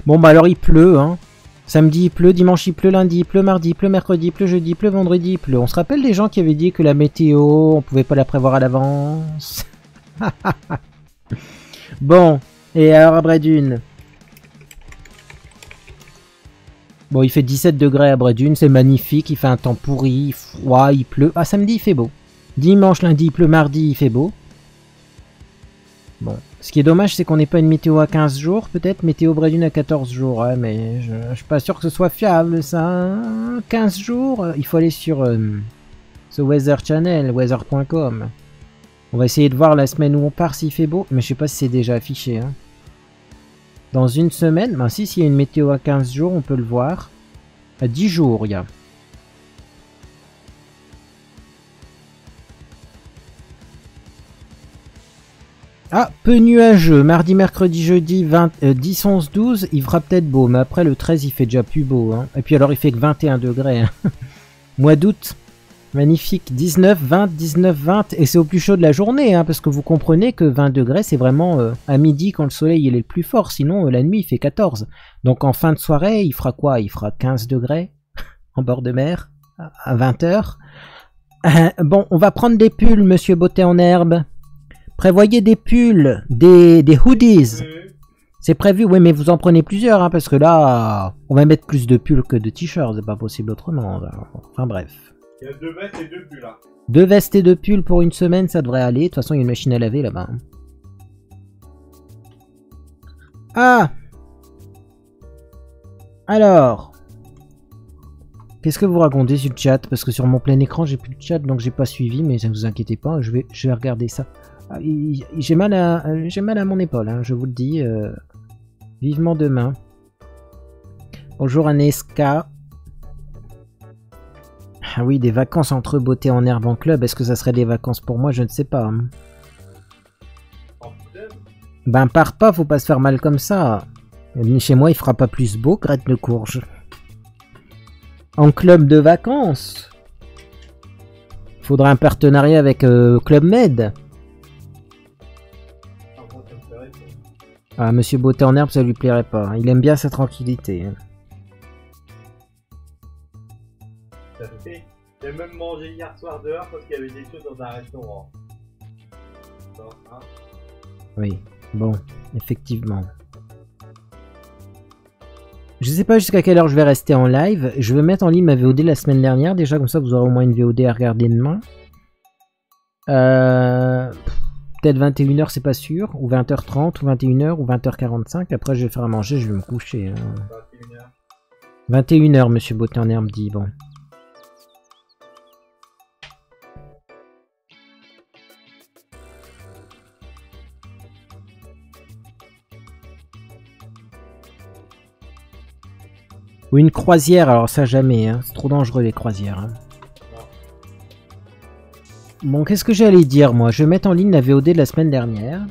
Bon bah alors il pleut. Hein. Samedi il pleut, dimanche il pleut, lundi il pleut, mardi il pleut, mercredi il pleut, jeudi il pleut, vendredi il pleut. On se rappelle des gens qui avaient dit que la météo, on pouvait pas la prévoir à l'avance. Bon, et alors à Bredune. Bon, il fait 17 degrés à Bredune, c'est magnifique, il fait un temps pourri, froid, il pleut. Ah, samedi il fait beau. Dimanche, lundi il pleut, mardi il fait beau. Bon, ce qui est dommage c'est qu'on n'ait pas une météo à 15 jours, peut-être météo Bredune à 14 jours, ouais, mais je suis pas sûr que ce soit fiable ça. 15 jours, il faut aller sur ce Weather Channel, weather.com. On va essayer de voir la semaine où on part s'il fait beau, mais je sais pas si c'est déjà affiché. Hein. Dans une semaine, ben si, s'il y a une météo à 15 jours, on peut le voir. À 10 jours, il y a. Ah, peu nuageux. Mardi, mercredi, jeudi, 10, 11, 12, il fera peut-être beau, mais après le 13, il fait déjà plus beau. Hein. Et puis alors, il fait que 21 degrés. Hein. Mois d'août. Magnifique, 19, 20, 19, 20, et c'est au plus chaud de la journée, hein, parce que vous comprenez que 20 degrés, c'est vraiment à midi quand le soleil il est le plus fort, sinon la nuit il fait 14. Donc en fin de soirée, il fera quoi? Il fera 15 degrés en bord de mer, à 20 h. Bon, on va prendre des pulls, monsieur Beauté en herbe. Prévoyez des pulls, des hoodies. C'est prévu, oui, mais vous en prenez plusieurs, hein, parce que là, on va mettre plus de pulls que de t-shirts, c'est pas possible autrement. Enfin bref. Il y a 2 vestes et 2 pulls là. 2 vestes et 2 pulls pour une semaine, ça devrait aller. De toute façon, il y a une machine à laver là-bas. Ah! Alors. Qu'est-ce que vous racontez sur le chat? Parce que sur mon plein écran, j'ai plus de chat, donc j'ai pas suivi, mais ne vous inquiétez pas, je vais regarder ça. Ah, j'ai mal à mon épaule, hein, je vous le dis. Vivement demain. Bonjour Aneska. Ah oui, des vacances entre Beauté en herbe en club, est-ce que ça serait des vacances pour moi? Je ne sais pas. Hein. Ben pars pas, faut pas se faire mal comme ça. Chez moi, il fera pas plus beau, Grette de Courge. En club de vacances. Faudra un partenariat avec Club Med. Ah, monsieur Beauté en herbe, ça lui plairait pas. Il aime bien sa tranquillité. J'ai même mangé hier soir dehors parce qu'il y avait des choses dans un restaurant. Non, hein. Oui, bon, effectivement. Je sais pas jusqu'à quelle heure je vais rester en live. Je vais mettre en ligne ma VOD la semaine dernière. Déjà, comme ça, vous aurez au moins une VOD à regarder demain. Peut-être 21h, c'est pas sûr. Ou 20h30, ou 21h, ou 20h45. Après, je vais faire à manger, je vais me coucher. 21h, monsieur Beauté en herbe dit. Bon. Ou une croisière, alors ça jamais, hein. C'est trop dangereux les croisières. Hein. Bon, qu'est-ce que j'allais dire moi? Je vais mettre en ligne la VOD de la semaine dernière.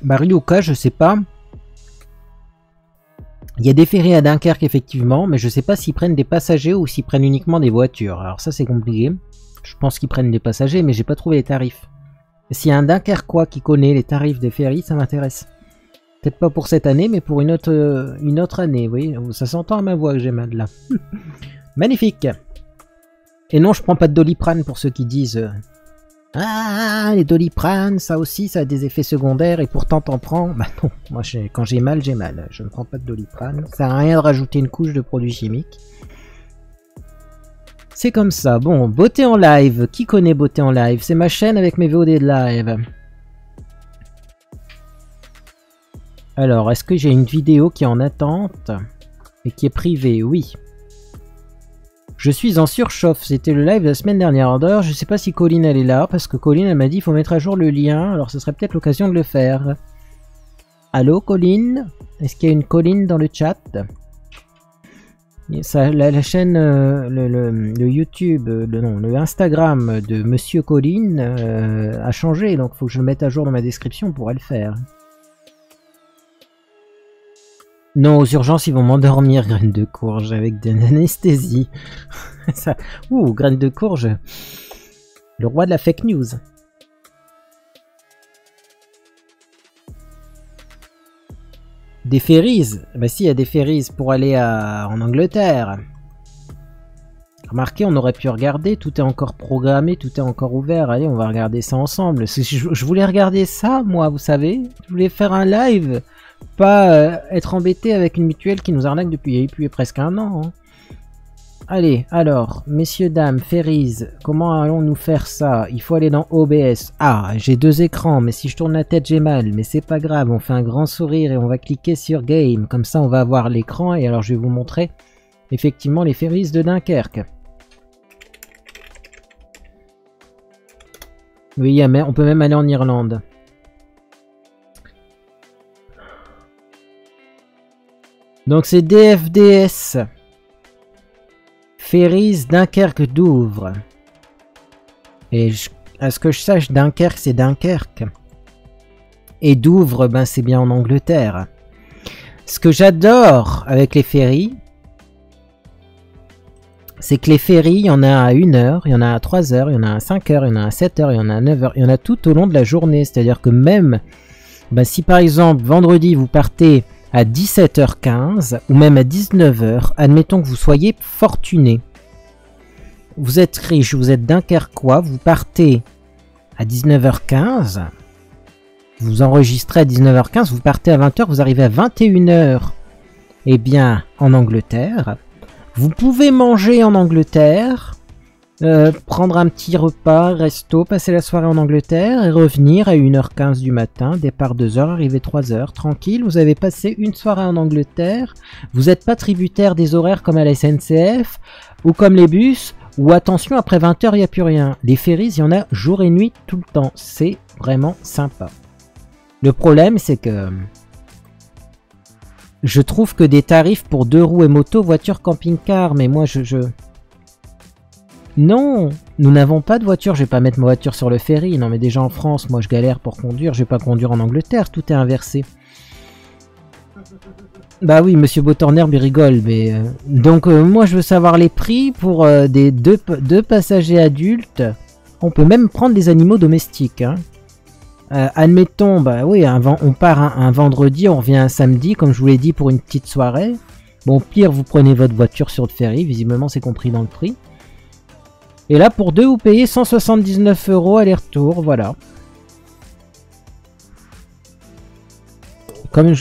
Bah Ryuka, je sais pas. Il y a des ferries à Dunkerque effectivement, mais je sais pas s'ils prennent des passagers ou s'ils prennent uniquement des voitures. Alors ça c'est compliqué. Je pense qu'ils prennent des passagers, mais j'ai pas trouvé les tarifs. S'il y a un Dunkerquois qui connaît les tarifs des ferries, ça m'intéresse. Peut-être pas pour cette année, mais pour une autre année. Oui, ça s'entend à ma voix que j'ai mal là. Magnifique. Et non, je prends pas de Doliprane pour ceux qui disent... Ah, les Doliprane, ça aussi, ça a des effets secondaires et pourtant t'en prends. Bah non, moi quand j'ai mal, j'ai mal. Je ne prends pas de Doliprane. Ça sert à rien de rajouter une couche de produits chimiques. C'est comme ça. Bon, Beauté en live. Qui connaît Beauté en live? C'est ma chaîne avec mes VOD de live. Alors, est-ce que j'ai une vidéo qui est en attente et qui est privée? Oui. Je suis en surchauffe, c'était le live de la semaine dernière. D'ailleurs, je sais pas si Colline elle est là, parce que Colline elle m'a dit il faut mettre à jour le lien, alors ce serait peut-être l'occasion de le faire. Allô Colline? Est-ce qu'il y a une Colline dans le chat? Ça, la chaîne, le YouTube, le Instagram de Monsieur Colline a changé, donc il faut que je le mette à jour dans ma description pour le faire. Non, aux urgences, ils vont m'endormir, graines de courge, avec de l'anesthésie. Ça... Ouh, graines de courge. Le roi de la fake news. Des ferries. Bah si, il y a des ferries pour aller en Angleterre. Remarquez, on aurait pu regarder, tout est encore programmé, tout est encore ouvert. Allez, on va regarder ça ensemble. Je voulais regarder ça, moi, vous savez. Je voulais faire un live. Pas être embêté avec une mutuelle qui nous arnaque depuis presque un an. Hein. Allez, alors, messieurs, dames, ferries, comment allons-nous faire ça? Il faut aller dans OBS. Ah, j'ai deux écrans, mais si je tourne la tête, j'ai mal. Mais c'est pas grave, on fait un grand sourire et on va cliquer sur Game. Comme ça, on va avoir l'écran et alors je vais vous montrer effectivement les ferries de Dunkerque. Oui, on peut même aller en Irlande. Donc c'est DFDS. Ferries Dunkerque Douvres. Et à ce que je sache, Dunkerque c'est Dunkerque. Et Douvres, ben c'est bien en Angleterre. Ce que j'adore avec les ferries, c'est que les ferries, il y en a à 1h, il y en a à 3h, il y en a à 5h, il y en a à 7h, il y en a à 9h, il y en a tout au long de la journée. C'est-à-dire que même, ben, si par exemple vendredi vous partez à 17h15 ou même à 19h, admettons que vous soyez fortuné. Vous êtes riche, vous êtes dunkerquois, vous partez à 19h15, vous enregistrez à 19h15, vous partez à 20h, vous arrivez à 21h, eh bien, en Angleterre. Vous pouvez manger en Angleterre, prendre un petit repas, resto, passer la soirée en Angleterre et revenir à 1h15 du matin, départ 2h, arrivée 3h, tranquille, vous avez passé une soirée en Angleterre, vous n'êtes pas tributaire des horaires comme à la SNCF ou comme les bus, ou attention, après 20h, il n'y a plus rien. Les ferries, il y en a jour et nuit tout le temps, c'est vraiment sympa. Le problème, c'est que je trouve que des tarifs pour 2 roues et moto, voiture, camping-car, mais moi Non, nous n'avons pas de voiture, je vais pas mettre ma voiture sur le ferry. Non mais déjà en France, moi je galère pour conduire, je vais pas conduire en Angleterre, tout est inversé. Bah oui, monsieur Beautornerbe il rigole, mais... Donc moi je veux savoir les prix pour des deux passagers adultes On peut même prendre des animaux domestiques. Hein. Admettons, bah oui, on part un vendredi, on revient un samedi, comme je vous l'ai dit, pour une petite soirée. Bon, pire, vous prenez votre voiture sur le ferry, visiblement c'est compris dans le prix. Et là, pour deux, vous payez 179 € aller-retour, voilà. Comme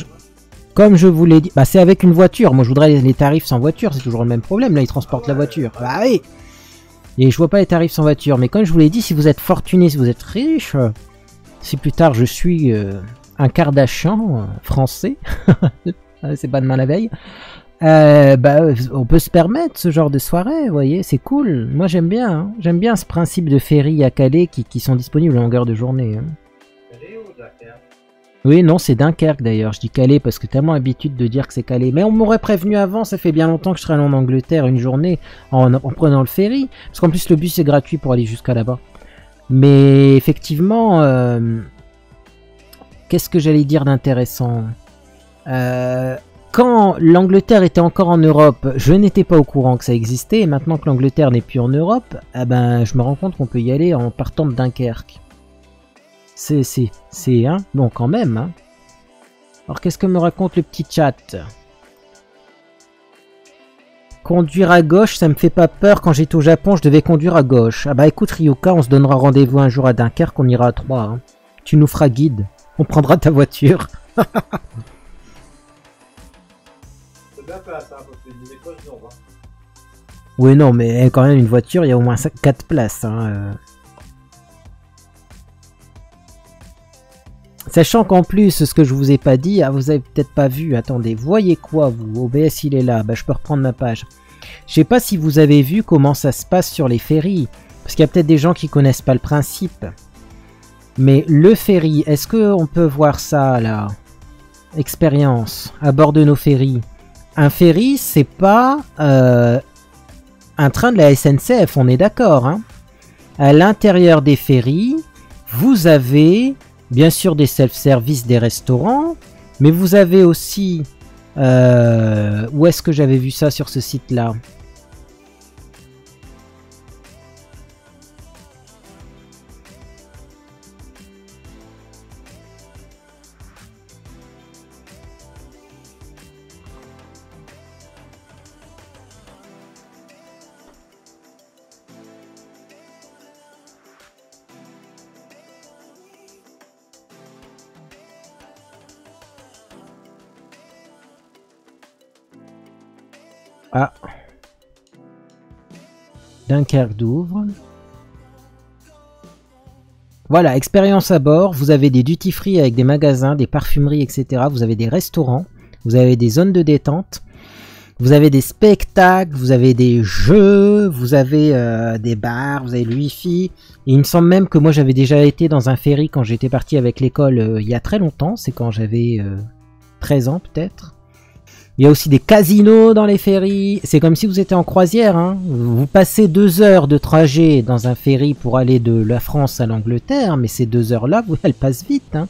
je vous l'ai dit, bah c'est avec une voiture. Moi, je voudrais les tarifs sans voiture, c'est toujours le même problème. Là, ils transportent la voiture. Bah oui. Et je vois pas les tarifs sans voiture. Mais comme je vous l'ai dit, si vous êtes fortuné, si vous êtes riche, si plus tard je suis un Kardashian français, c'est pas demain la veille. Bah, on peut se permettre ce genre de soirée, vous voyez, c'est cool. Moi j'aime bien, hein. J'aime bien ce principe de ferry à Calais qui sont disponibles à longueur de journée. Hein. Calais ou Dunkerque? Oui, non, c'est Dunkerque d'ailleurs. Je dis Calais parce que tellement l'habitude de dire que c'est Calais. Mais on m'aurait prévenu avant, ça fait bien longtemps que je serais allé en Angleterre une journée en prenant le ferry. Parce qu'en plus le bus est gratuit pour aller jusqu'à là-bas. Mais effectivement, qu'est-ce que j'allais dire d'intéressant quand l'Angleterre était encore en Europe, je n'étais pas au courant que ça existait. Et maintenant que l'Angleterre n'est plus en Europe, eh ben, je me rends compte qu'on peut y aller en partant de Dunkerque. Hein, bon, quand même. Hein. Alors, qu'est-ce que me raconte le petit chat? Conduire à gauche, ça me fait pas peur. Quand j'étais au Japon, je devais conduire à gauche. Ah bah écoute, Ryuka, on se donnera rendez-vous un jour à Dunkerque, on ira à 3. Hein. Tu nous feras guide. On prendra ta voiture. Bien place, hein, parce que les écoles, non, hein. Oui, non, mais quand même, une voiture, il y a au moins 4 places. Hein. Sachant qu'en plus, ce que je vous ai pas dit, vous avez peut-être pas vu, attendez, voyez quoi, vous, OBS il est là, bah, je peux reprendre ma page. Je sais pas si vous avez vu comment ça se passe sur les ferries, parce qu'il y a peut-être des gens qui connaissent pas le principe. Mais le ferry, est-ce qu'on peut voir ça, là? Expérience, à bord de nos ferries. Un ferry, c'est pas un train de la SNCF, on est d'accord. Hein. À l'intérieur des ferries, vous avez bien sûr des self-service, des restaurants, mais vous avez aussi... où est-ce que j'avais vu ça sur ce site-là? Ah. Dunkerque d'ouvre. Voilà, expérience à bord. Vous avez des duty free avec des magasins, des parfumeries, etc. Vous avez des restaurants. Vous avez des zones de détente. Vous avez des spectacles. Vous avez des jeux. Vous avez des bars. Vous avez le wifi. Et il me semble même que moi j'avais déjà été dans un ferry quand j'étais parti avec l'école il y a très longtemps. C'est quand j'avais 13 ans peut-être. Il y a aussi des casinos dans les ferries. C'est comme si vous étiez en croisière. Hein. Vous passez 2 heures de trajet dans un ferry pour aller de la France à l'Angleterre. Mais ces 2 heures-là, elles passent vite. Hein.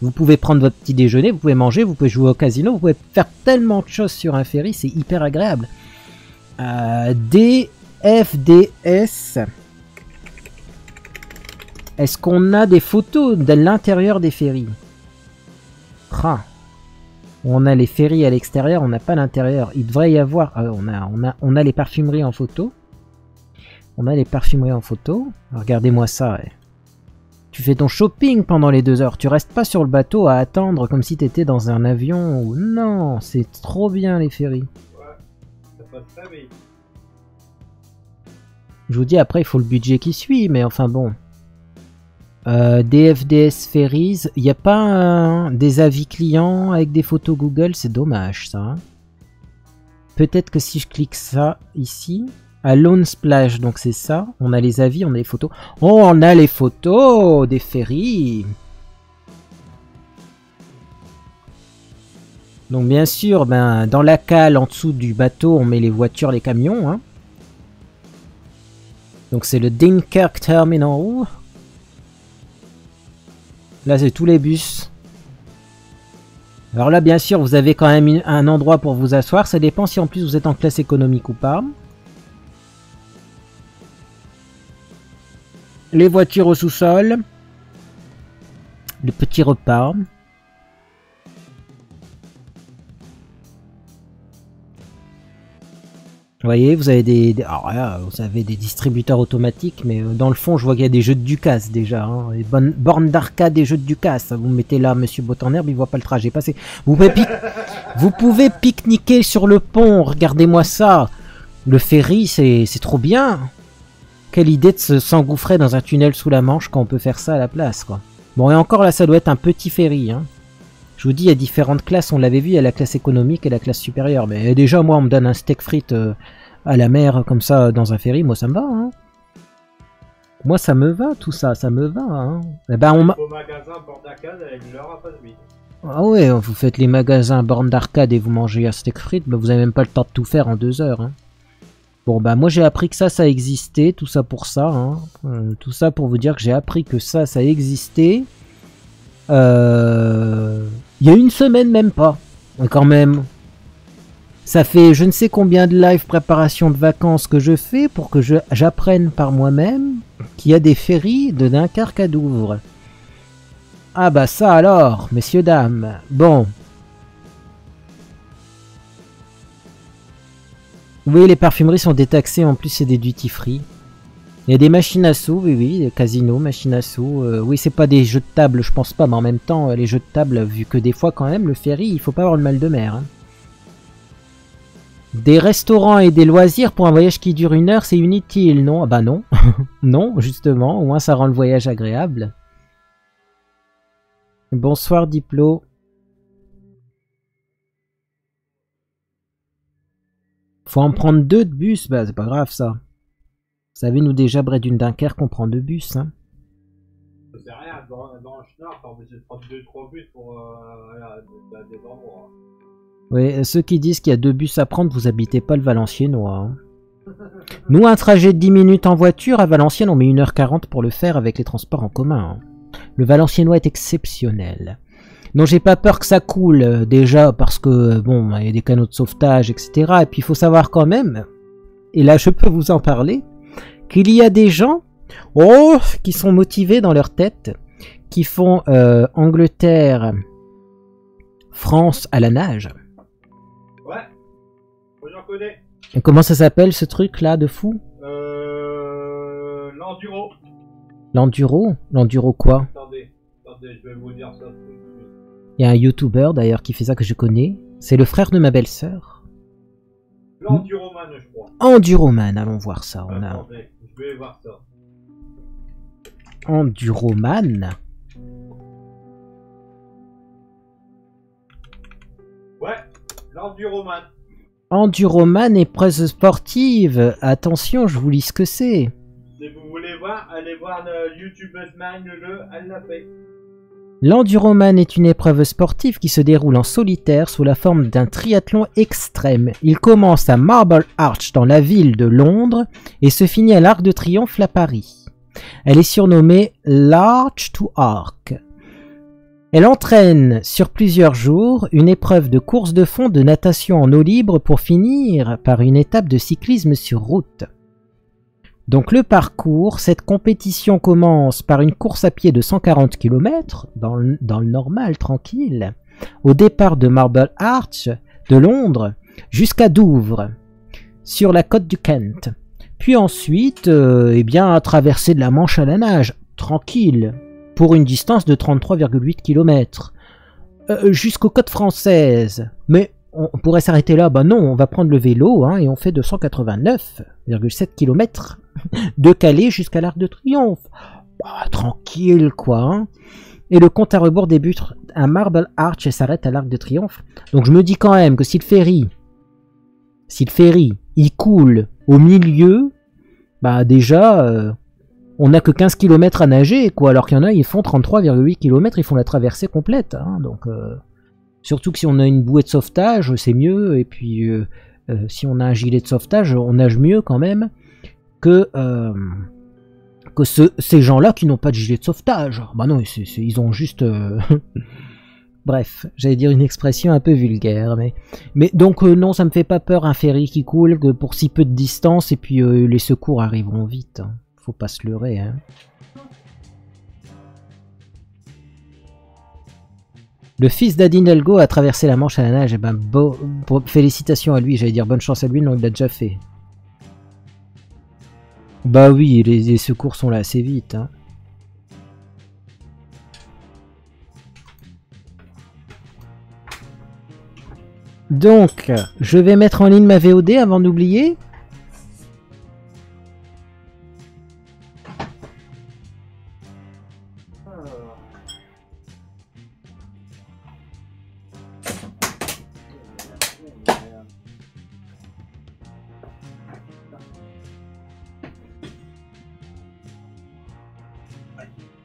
Vous pouvez prendre votre petit déjeuner, vous pouvez manger, vous pouvez jouer au casino. Vous pouvez faire tellement de choses sur un ferry. C'est hyper agréable. DFDS. Est-ce qu'on a des photos de l'intérieur des ferries? On a les ferries à l'extérieur, on n'a pas l'intérieur. Il devrait y avoir... on a les parfumeries en photo. On a les parfumeries en photo. Regardez-moi ça. Ouais. Tu fais ton shopping pendant les 2 heures. Tu restes pas sur le bateau à attendre comme si tu étais dans un avion. Non, c'est trop bien les ferries. Ouais, ça passe très vite. Je vous dis, après, il faut le budget qui suit, mais enfin bon. DFDS Ferries, il n'y a pas des avis clients avec des photos Google, c'est dommage ça. Hein. Peut-être que si je clique ça ici, à Lone Splash, donc c'est ça, on a les avis, on a les photos. Oh, on a les photos des ferries. Donc bien sûr, ben, dans la cale en dessous du bateau, on met les voitures, les camions. Hein. Donc c'est le Dunkerque Terminal. Là, c'est tous les bus. Alors là, bien sûr, vous avez quand même un endroit pour vous asseoir. Ça dépend si en plus vous êtes en classe économique ou pas. Les voitures au sous-sol. Le petit repas. Vous voyez, vous avez alors là, vous avez des distributeurs automatiques, mais dans le fond, je vois qu'il y a des jeux de Ducasse déjà. Hein, les bornes d'arcade des jeux de Ducasse. Vous mettez là, Monsieur Botanherbe, il voit pas le trajet passer. Vous pouvez pique-niquer sur le pont. Regardez-moi ça. Le ferry, c'est trop bien. Quelle idée de s'engouffrer dans un tunnel sous la Manche quand on peut faire ça à la place, quoi. Bon, et encore là, ça doit être un petit ferry. Hein. Je vous dis, il y a différentes classes. On l'avait vu, il y a la classe économique et la classe supérieure. Mais déjà, moi, on me donne un steak frites à la mer, comme ça, dans un ferry. Moi, ça me va. Hein. Moi, ça me va, tout ça. Ça me va. Hein. Eh ben, Au magasin bord d'arcade avec leur repas de midi. Ah ouais, vous faites les magasins bornes d'arcade et vous mangez un steak frites. Ben, vous avez même pas le temps de tout faire en 2 heures. Hein. Bon, bah, moi, j'ai appris que ça existait. Tout ça pour ça. Hein. Tout ça pour vous dire que j'ai appris que ça existait. Il y a une semaine, même pas. Quand même. Ça fait je ne sais combien de live préparation de vacances que je fais pour que j'apprenne par moi-même qu'il y a des ferries de Dunkerque à Douvres. Ah bah ça alors, messieurs, dames. Bon. Oui, les parfumeries sont détaxées, en plus c'est des duty free. Il y a des machines à sous, oui, des casinos, machines à sous. Oui, c'est pas des jeux de table, je pense pas, mais en même temps, les jeux de table, vu que des fois, quand même, le ferry, il faut pas avoir le mal de mer. Hein. Des restaurants et des loisirs pour un voyage qui dure 1 heure, c'est inutile, non? Ah bah non. Non, justement, au moins ça rend le voyage agréable. Bonsoir, Diplo. Faut en prendre 2 de bus, bah c'est pas grave ça. Vous savez, nous déjà, près d'une Dunkerque, on prend 2 bus. Hein. C'est rien, dans le Schnorr, t'as obligé de prendre 2-3 bus pour aller à des endroits. Oui, ceux qui disent qu'il y a 2 bus à prendre, vous habitez pas le Valenciennois. Hein. Nous, un trajet de 10 minutes en voiture, à Valenciennes, on met 1h40 pour le faire avec les transports en commun. Hein. Le Valenciennois est exceptionnel. Non, j'ai pas peur que ça coule, déjà, parce que, bon, il y a des canaux de sauvetage, etc. Et puis, il faut savoir quand même, et là, je peux vous en parler, qu'il y a des gens, qui sont motivés dans leur tête, qui font Angleterre, France à la nage. Ouais, moi j'en connais. Et comment ça s'appelle ce truc là de fou? L'enduro. L'enduro? L'enduro quoi? Attendez, je vais vous dire ça tout de suite. Il y a un YouTuber d'ailleurs qui fait ça que je connais. C'est le frère de ma belle-sœur. L'enduroman, je crois. Enduroman, allons voir ça. On a Attendez, je vais voir ça. Enduroman. Ouais, l'enduroman. Enduroman, épreuve sportive. Attention, je vous lis ce que c'est. Si vous voulez voir, allez voir le YouTube's Man, elle l'a fait. L'enduroman est une épreuve sportive qui se déroule en solitaire sous la forme d'un triathlon extrême. Il commence à Marble Arch dans la ville de Londres et se finit à l'Arc de Triomphe à Paris. Elle est surnommée l'Arch to Arc. Elle entraîne sur plusieurs jours une épreuve de course de fond de natation en eau libre pour finir par une étape de cyclisme sur route. Donc le parcours, cette compétition commence par une course à pied de 140 km, dans le normal, tranquille, au départ de Marble Arch, de Londres, jusqu'à Douvres, sur la côte du Kent. Puis ensuite, à traverser de la Manche à la nage, tranquille, pour une distance de 33,8 km, jusqu'aux côtes françaises. Mais on pourrait s'arrêter là, bah non, on va prendre le vélo, hein, et on fait 289,7 km de Calais jusqu'à l'Arc de Triomphe. Bah, tranquille, quoi. Hein. Et le compte à rebours débute à Marble Arch et s'arrête à l'Arc de Triomphe. Donc je me dis quand même que si le ferry, il coule au milieu, bah déjà, on n'a que 15 km à nager, quoi. Alors qu'il y en a, ils font 33,8 km, ils font la traversée complète. Hein, donc... surtout que si on a une bouée de sauvetage, c'est mieux. Et puis, si on a un gilet de sauvetage, on nage mieux quand même que ces gens-là qui n'ont pas de gilet de sauvetage. Bah non, ils ont juste... Bref, j'allais dire une expression un peu vulgaire. Mais donc, non, ça me fait pas peur un ferry qui coule pour si peu de distance. Et puis, les secours arriveront vite. Hein. Faut pas se leurrer. Hein. Le fils d'Adine Delgo a traversé la Manche à la nage. Eh ben, félicitations à lui. J'allais dire bonne chance à lui, non, il l'a déjà fait. Bah oui, les secours sont là assez vite. Hein. Donc, je vais mettre en ligne ma VOD avant d'oublier.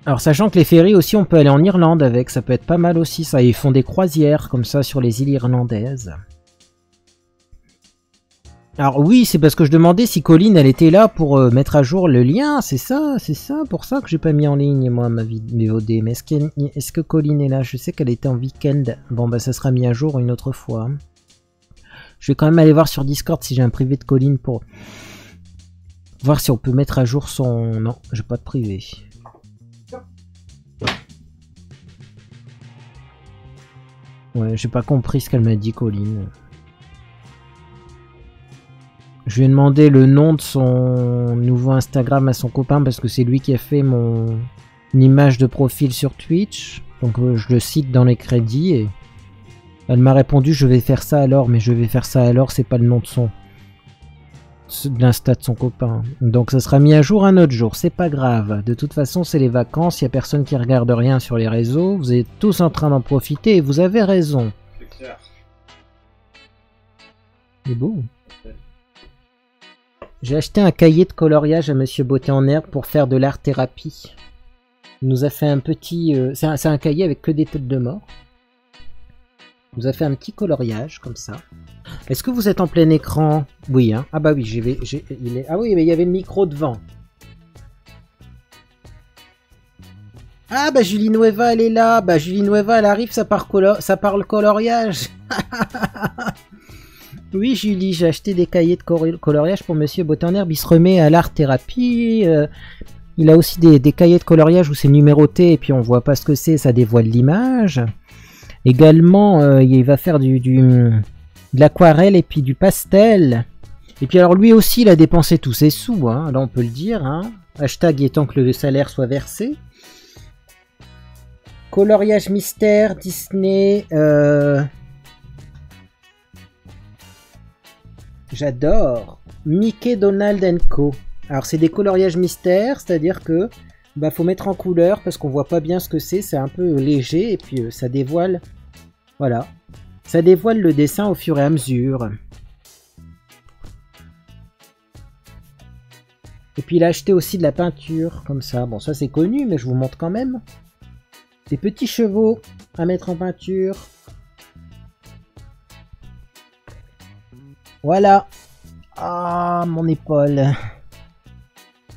Alors sachant que les ferries aussi, on peut aller en Irlande avec, ça peut être pas mal aussi ça, ils font des croisières comme ça sur les îles irlandaises. Alors oui, c'est parce que je demandais si Colline elle était là pour mettre à jour le lien, c'est ça, pour ça que j'ai pas mis en ligne moi ma VOD. Mais est-ce que Colline est là? Je sais qu'elle était en week-end, bon bah ça sera mis à jour une autre fois. Je vais quand même aller voir sur Discord si j'ai un privé de Colline pour voir si on peut mettre à jour son... Non, j'ai pas de privé. Ouais, j'ai pas compris ce qu'elle m'a dit, Colline. Je lui ai demandé le nom de son nouveau Instagram à son copain parce que c'est lui qui a fait mon image de profil sur Twitch. Donc je le cite dans les crédits et elle m'a répondu je vais faire ça alors, mais je vais faire ça alors, c'est pas le nom de son... de l'insta de son copain. Donc ça sera mis à jour un autre jour, c'est pas grave. De toute façon c'est les vacances, il y a personne qui regarde rien sur les réseaux, vous êtes tous en train d'en profiter et vous avez raison. C'est clair. C'est beau. J'ai acheté un cahier de coloriage à Monsieur Beauté en herbe pour faire de l'art thérapie. Il nous a fait un petit... c'est un cahier avec que des têtes de mort. Il nous a fait un petit coloriage comme ça. Est-ce que vous êtes en plein écran? Oui, hein. Ah bah oui, ah oui, mais il y avait le micro devant. Ah bah Julie Nueva, elle est là. Bah Julie Nueva, elle arrive, ça parle coloriage. Oui Julie, j'ai acheté des cahiers de coloriage pour Monsieur Beauté en herbe. Il se remet à l'art thérapie. Il a aussi des cahiers de coloriage où c'est numéroté et puis on voit pas ce que c'est, ça dévoile l'image. Également, il va faire de l'aquarelle et puis du pastel. Et puis alors lui aussi, il a dépensé tous ses sous, hein. Là on peut le dire. Hein. Hashtag étant que le salaire soit versé. Coloriage mystère, Disney. J'adore. Mickey, Donald & Co. Alors c'est des coloriages mystères, c'est-à-dire que bah faut mettre en couleur parce qu'on voit pas bien ce que c'est un peu léger et puis ça dévoile, voilà, ça dévoile le dessin au fur et à mesure. Et puis il a acheté aussi de la peinture comme ça, bon ça c'est connu mais je vous montre quand même. Des petits chevaux à mettre en peinture. Voilà. Ah mon épaule.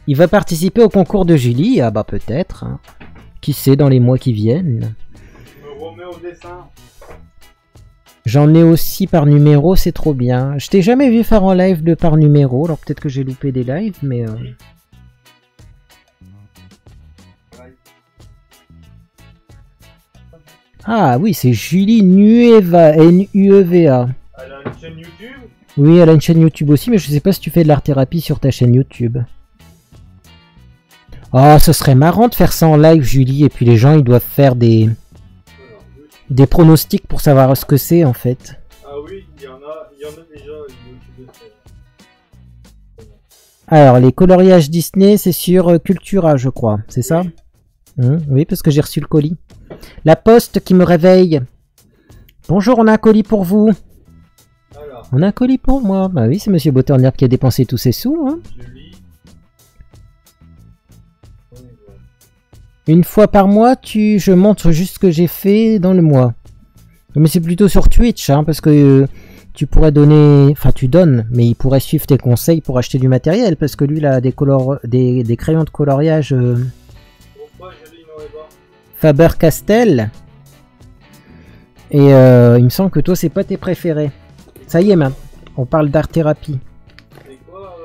Il va participer au concours de Julie, ah bah peut-être. Hein. Qui sait dans les mois qui viennent. Je me remets au dessin. J'en ai aussi par numéro, c'est trop bien. Je t'ai jamais vu faire en live de par numéro, alors peut-être que j'ai loupé des lives, mais... Ah oui, c'est Julie Nueva, N-U-E-V-A. Elle a une chaîne YouTube? Oui, elle a une chaîne YouTube aussi, mais je sais pas si tu fais de l'art-thérapie sur ta chaîne YouTube. Oh, ce serait marrant de faire ça en live, Julie, et puis les gens, ils doivent faire des pronostics pour savoir ce que c'est, en fait. Ah oui, il y en a déjà une YouTube. Alors, les coloriages Disney, c'est sur Cultura, je crois, c'est ça? Oui, parce que j'ai reçu le colis. La poste qui me réveille. Bonjour, on a un colis pour vous. Alors. On a un colis pour moi. Bah oui, c'est Monsieur Beauté en herbe qui a dépensé tous ses sous, hein. Une fois par mois, je montre juste ce que j'ai fait dans le mois. Mais c'est plutôt sur Twitch, hein, parce que tu pourrais donner... Enfin, tu donnes, mais il pourrait suivre tes conseils pour acheter du matériel, parce que lui, il a des crayons de coloriage Faber-Castell. Et il me semble que toi, c'est pas tes préférés. Ça y est, même. On parle d'art-thérapie. C'est quoi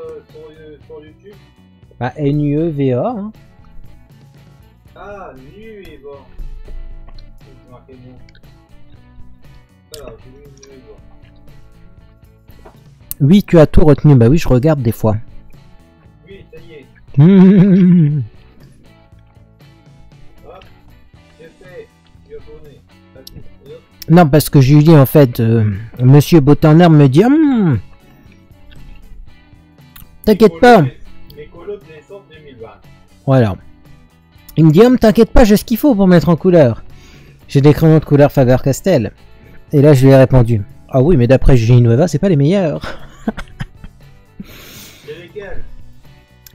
sur YouTube? Bah, N-U-E-V-A, hein. Ah, nu et bon. C'est marqué non. Alors, j'ai mis une voix. Oui, tu as tout retenu. Bah oui, je regarde des fois. Oui, ça y est. Hop. J'ai fait. J'ai tourné. Hop. Non, parce que Julie, en fait, Monsieur Botanard me dit t'inquiète pas. Les colos de naissance 2020. Voilà. Il me dit t'inquiète pas, j'ai ce qu'il faut pour mettre en couleur. J'ai des crayons de couleur Faber-Castell. Et là, je lui ai répondu ah oui, mais d'après Julie Nueva, c'est pas les meilleurs. C'est lesquels?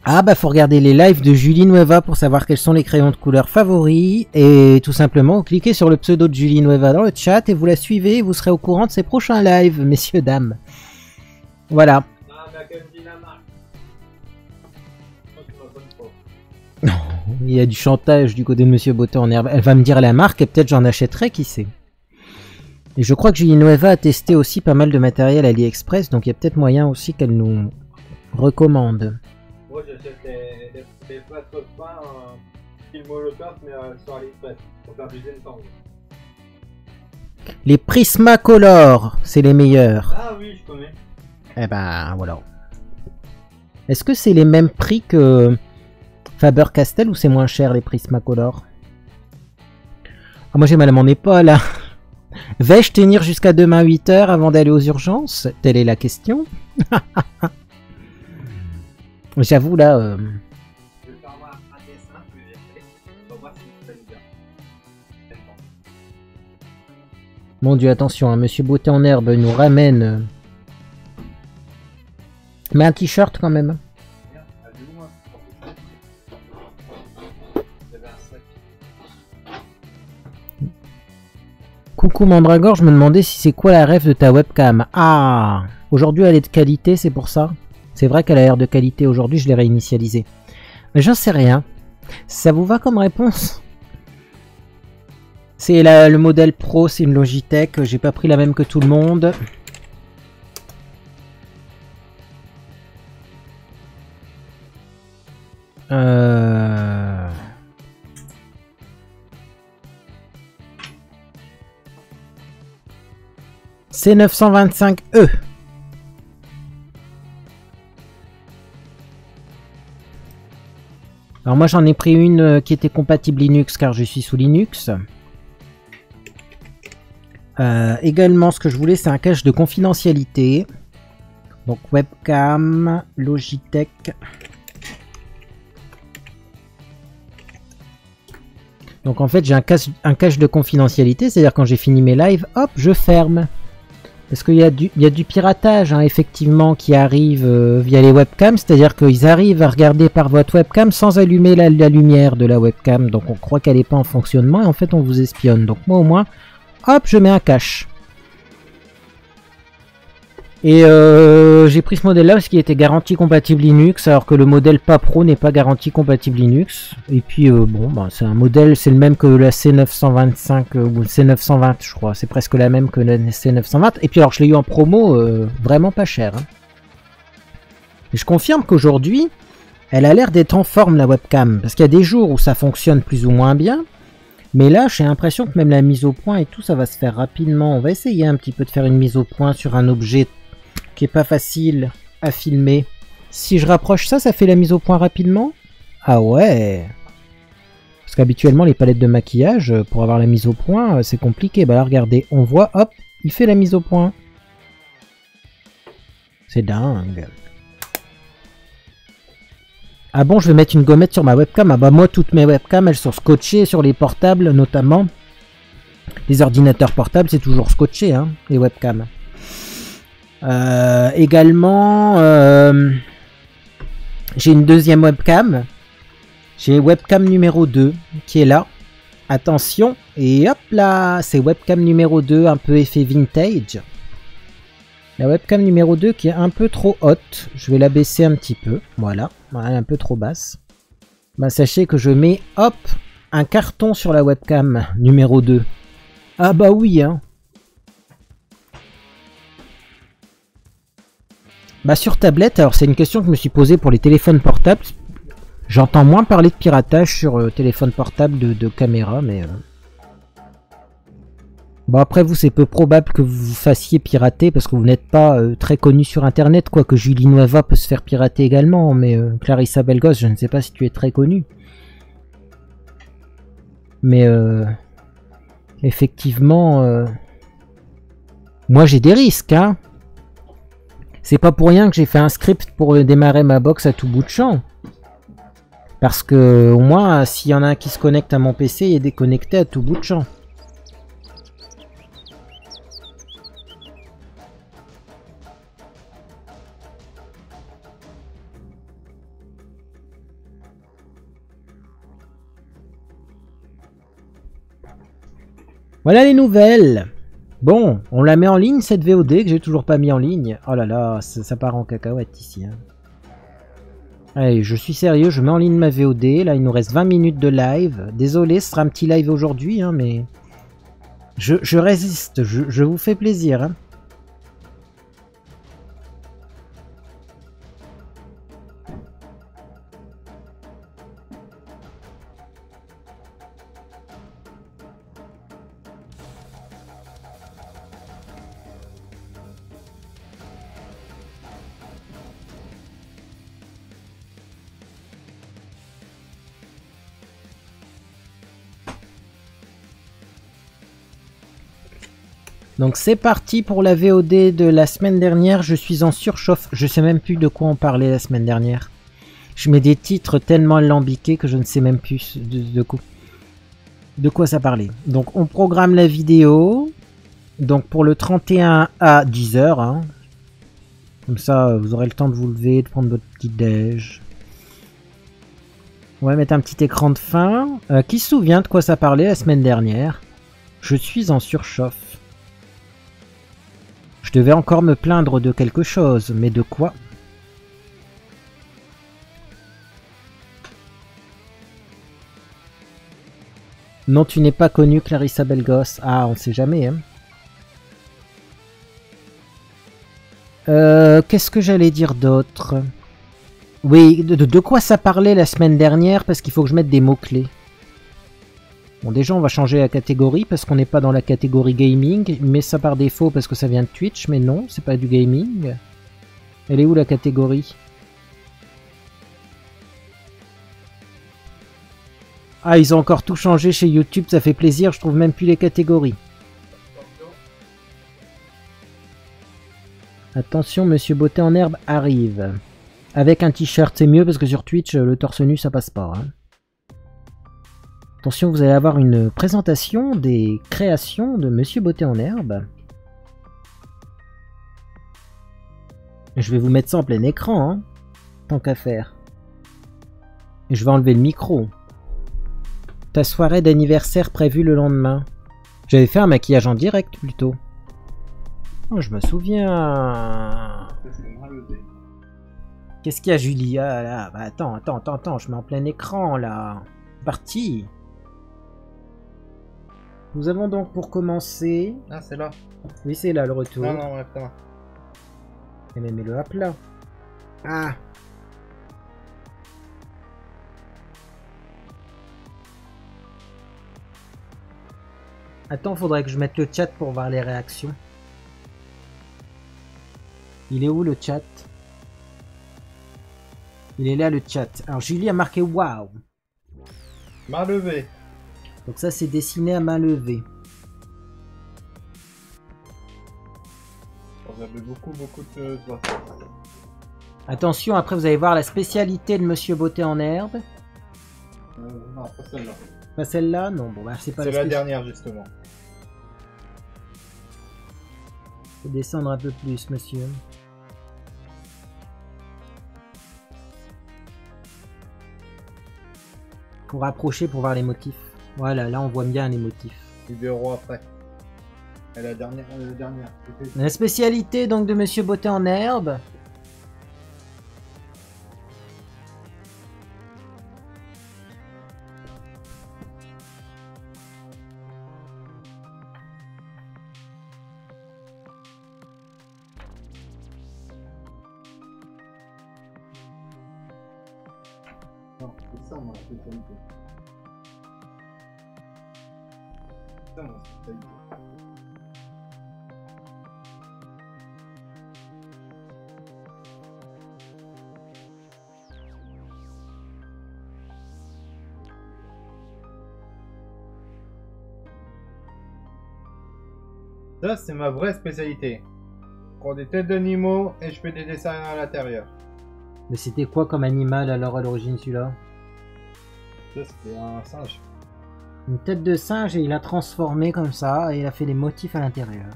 Ah bah faut regarder les lives de Julie Nueva pour savoir quels sont les crayons de couleur favoris. Et tout simplement, vous cliquez sur le pseudo de Julie Nueva dans le chat et vous la suivez et vous serez au courant de ses prochains lives, messieurs, dames. Voilà. Ah, mais à quelle dit la marque? C'est ma bonne fois. Il y a du chantage du côté de Monsieur Beauté en herbe. Elle va me dire la marque et peut-être j'en achèterai, qui sait. Et je crois que Julie Nueva a testé aussi pas mal de matériel AliExpress, donc il y a peut-être moyen aussi qu'elle nous recommande. Moi j'achète les plates de pain style Molotov mais sur AliExpress pour faire du Zentang. Les Prismacolor, c'est les meilleurs. Ah oui, je connais. Eh ben voilà. Est-ce que c'est les mêmes prix que Faber-Castell ou c'est moins cher les Prismacolor? Ah, moi j'ai mal à mon épaule là. Vais-je tenir jusqu'à demain 8h avant d'aller aux urgences? Telle est la question. J'avoue là... Je vais faire un dessin que j'ai fait. On va voir si ça nous bien. Mon Dieu, attention, hein, Monsieur Beauté en herbe nous ramène... Mais un t-shirt quand même. Merde, allez-moi. J'avais un sac. Coucou Mandragore, je me demandais si c'est quoi la ref de ta webcam. Ah, aujourd'hui elle est de qualité, c'est pour ça. C'est vrai qu'elle a l'air de qualité aujourd'hui, je l'ai réinitialisée. Mais j'en sais rien. Ça vous va comme réponse? C'est le modèle Pro, c'est une Logitech. J'ai pas pris la même que tout le monde. C925E. Alors moi j'en ai pris une qui était compatible Linux car je suis sous Linux. Également ce que je voulais c'est un cache de confidentialité. Donc webcam, Logitech. Donc en fait j'ai un cache de confidentialité, c'est-à-dire quand j'ai fini mes lives, hop, je ferme. Parce qu'il y a du piratage, hein, effectivement, qui arrive via les webcams. C'est-à-dire qu'ils arrivent à regarder par votre webcam sans allumer la lumière de la webcam. Donc on croit qu'elle n'est pas en fonctionnement et en fait on vous espionne. Donc moi au moins, hop, je mets un cache. Et j'ai pris ce modèle-là parce qu'il était garanti compatible Linux, alors que le modèle pas pro n'est pas garanti compatible Linux. Et puis bon, bah, c'est un modèle, c'est le même que la C925 ou le C920, je crois. C'est presque la même que la C920. Et puis alors, je l'ai eu en promo, vraiment pas cher. Hein. Et je confirme qu'aujourd'hui, elle a l'air d'être en forme la webcam, parce qu'il y a des jours où ça fonctionne plus ou moins bien. Mais là, j'ai l'impression que même la mise au point et tout, ça va se faire rapidement. On va essayer un petit peu de faire une mise au point sur un objet qui est pas facile à filmer. Si je rapproche ça, ça fait la mise au point rapidement? Ah ouais. Parce qu'habituellement, les palettes de maquillage, pour avoir la mise au point, c'est compliqué. Bah là, regardez, on voit, hop, il fait la mise au point. C'est dingue. Ah bon, je vais mettre une gommette sur ma webcam. Ah bah moi, toutes mes webcams, elles sont scotchées sur les portables, notamment. Les ordinateurs portables, c'est toujours scotché, hein, les webcams. Également, j'ai une deuxième webcam. J'ai webcam numéro 2 qui est là. Attention, et hop là, c'est webcam numéro 2, un peu effet vintage. La webcam numéro 2 qui est un peu trop haute. Je vais la baisser un petit peu. Voilà, elle est un peu trop basse. Bah, sachez que je mets, hop, un carton sur la webcam numéro 2. Ah bah oui, hein. Bah sur tablette, alors c'est une question que je me suis posée pour les téléphones portables. J'entends moins parler de piratage sur téléphone portable de caméra, mais... Bon après vous c'est peu probable que vous vous fassiez pirater parce que vous n'êtes pas très connu sur internet, quoique Julie Nueva peut se faire pirater également, mais Clarissa Belgos je ne sais pas si tu es très connu. Mais effectivement, moi j'ai des risques, hein. C'est pas pour rien que j'ai fait un script pour démarrer ma box à tout bout de champ. Parce que au moins, s'il y en a un qui se connecte à mon PC, il est déconnecté à tout bout de champ. Voilà les nouvelles. Bon, on la met en ligne cette VOD que j'ai toujours pas mis en ligne. Oh là là, ça part en cacahuète ici. Hein. Allez, je suis sérieux, je mets en ligne ma VOD. Là, il nous reste 20 minutes de live. Désolé, ce sera un petit live aujourd'hui, hein, mais... Je résiste, je vous fais plaisir. Hein. Donc c'est parti pour la VOD de la semaine dernière. Je suis en surchauffe. Je sais même plus de quoi on parlait la semaine dernière. Je mets des titres tellement alambiqués que je ne sais même plus de quoi ça parlait. Donc on programme la vidéo. Donc pour le 31 à 10h. Hein. Comme ça vous aurez le temps de vous lever, de prendre votre petit déj. On va mettre un petit écran de fin. Qui se souvient de quoi ça parlait la semaine dernière? Je suis en surchauffe. Je devais encore me plaindre de quelque chose, mais de quoi? Non, tu n'es pas connue, Clarissa Belgos. Ah, on sait jamais, hein. Qu'est-ce que j'allais dire d'autre? Oui, de quoi ça parlait la semaine dernière? Parce qu'il faut que je mette des mots-clés. Bon, déjà, on va changer la catégorie parce qu'on n'est pas dans la catégorie gaming. Mais ça par défaut parce que ça vient de Twitch. Mais non, c'est pas du gaming. Elle est où la catégorie? Ah, ils ont encore tout changé chez YouTube. Ça fait plaisir. Je trouve même plus les catégories. Attention, Monsieur Beauté en herbe arrive. Avec un t-shirt, c'est mieux parce que sur Twitch, le torse nu, ça passe pas. Hein. Attention, vous allez avoir une présentation des créations de Monsieur Beauté en herbe. Je vais vous mettre ça en plein écran, hein, tant qu'à faire. Et je vais enlever le micro. Ta soirée d'anniversaire prévue le lendemain. J'avais fait un maquillage en direct plutôt. Oh, je me souviens. Qu'est-ce qu'il y a, Julie? Ah là, bah attends, je mets en plein écran là. Parti. Nous avons donc pour commencer... Ah, c'est là. Oui, c'est là le retour. Non, ouais, putain. Mais mets-le à plat. Ah. Attends, faudrait que je mette le chat pour voir les réactions. Il est où le chat? Il est là le chat. Alors Julie a marqué waouh. Main levée. Donc ça c'est dessiné à main levée. On avait beaucoup de doigts. Attention, après vous allez voir la spécialité de Monsieur Beauté en herbe. Non, pas celle-là. Pas celle-là? Non, bon bah c'est pas C'est la dernière justement. Faut descendre un peu plus, monsieur. Faut rapprocher pour voir les motifs. Voilà, là on voit bien les motifs. Libéraux après. Et la dernière. La spécialité donc de Monsieur Beauté en herbe. Non, c'est ça moi, la spécialité. C'est ça ma spécialité. Ça, c'est ma vraie spécialité. Je prends des têtes d'animaux et je fais des dessins à l'intérieur. Mais c'était quoi comme animal alors à l'origine celui-là? Ça, c'était un singe. Une tête de singe et il a transformé comme ça et il a fait des motifs à l'intérieur.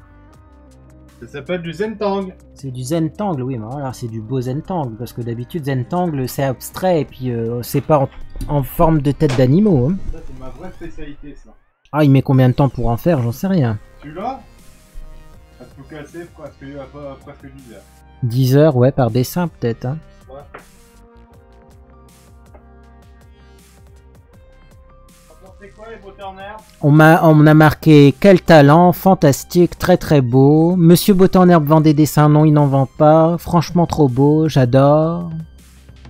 Ça s'appelle du Zentangle. C'est du Zentangle, oui, mais voilà, c'est du beau Zentangle, parce que d'habitude Zentangle c'est abstrait et puis c'est pas en forme de tête d'animaux. Hein. Ça, c'est ma vraie spécialité, ça. Ah, il met combien de temps pour en faire? J'en sais rien. Celui-là, ça se peut casser presque 10 heures. 10 heures, ouais, par dessin peut-être. Hein. Ouais. C'est quoi les beautés en herbe? On a marqué quel talent, fantastique, très très beau. Monsieur Beauté en herbe vend des dessins, non il n'en vend pas. Franchement trop beau, j'adore.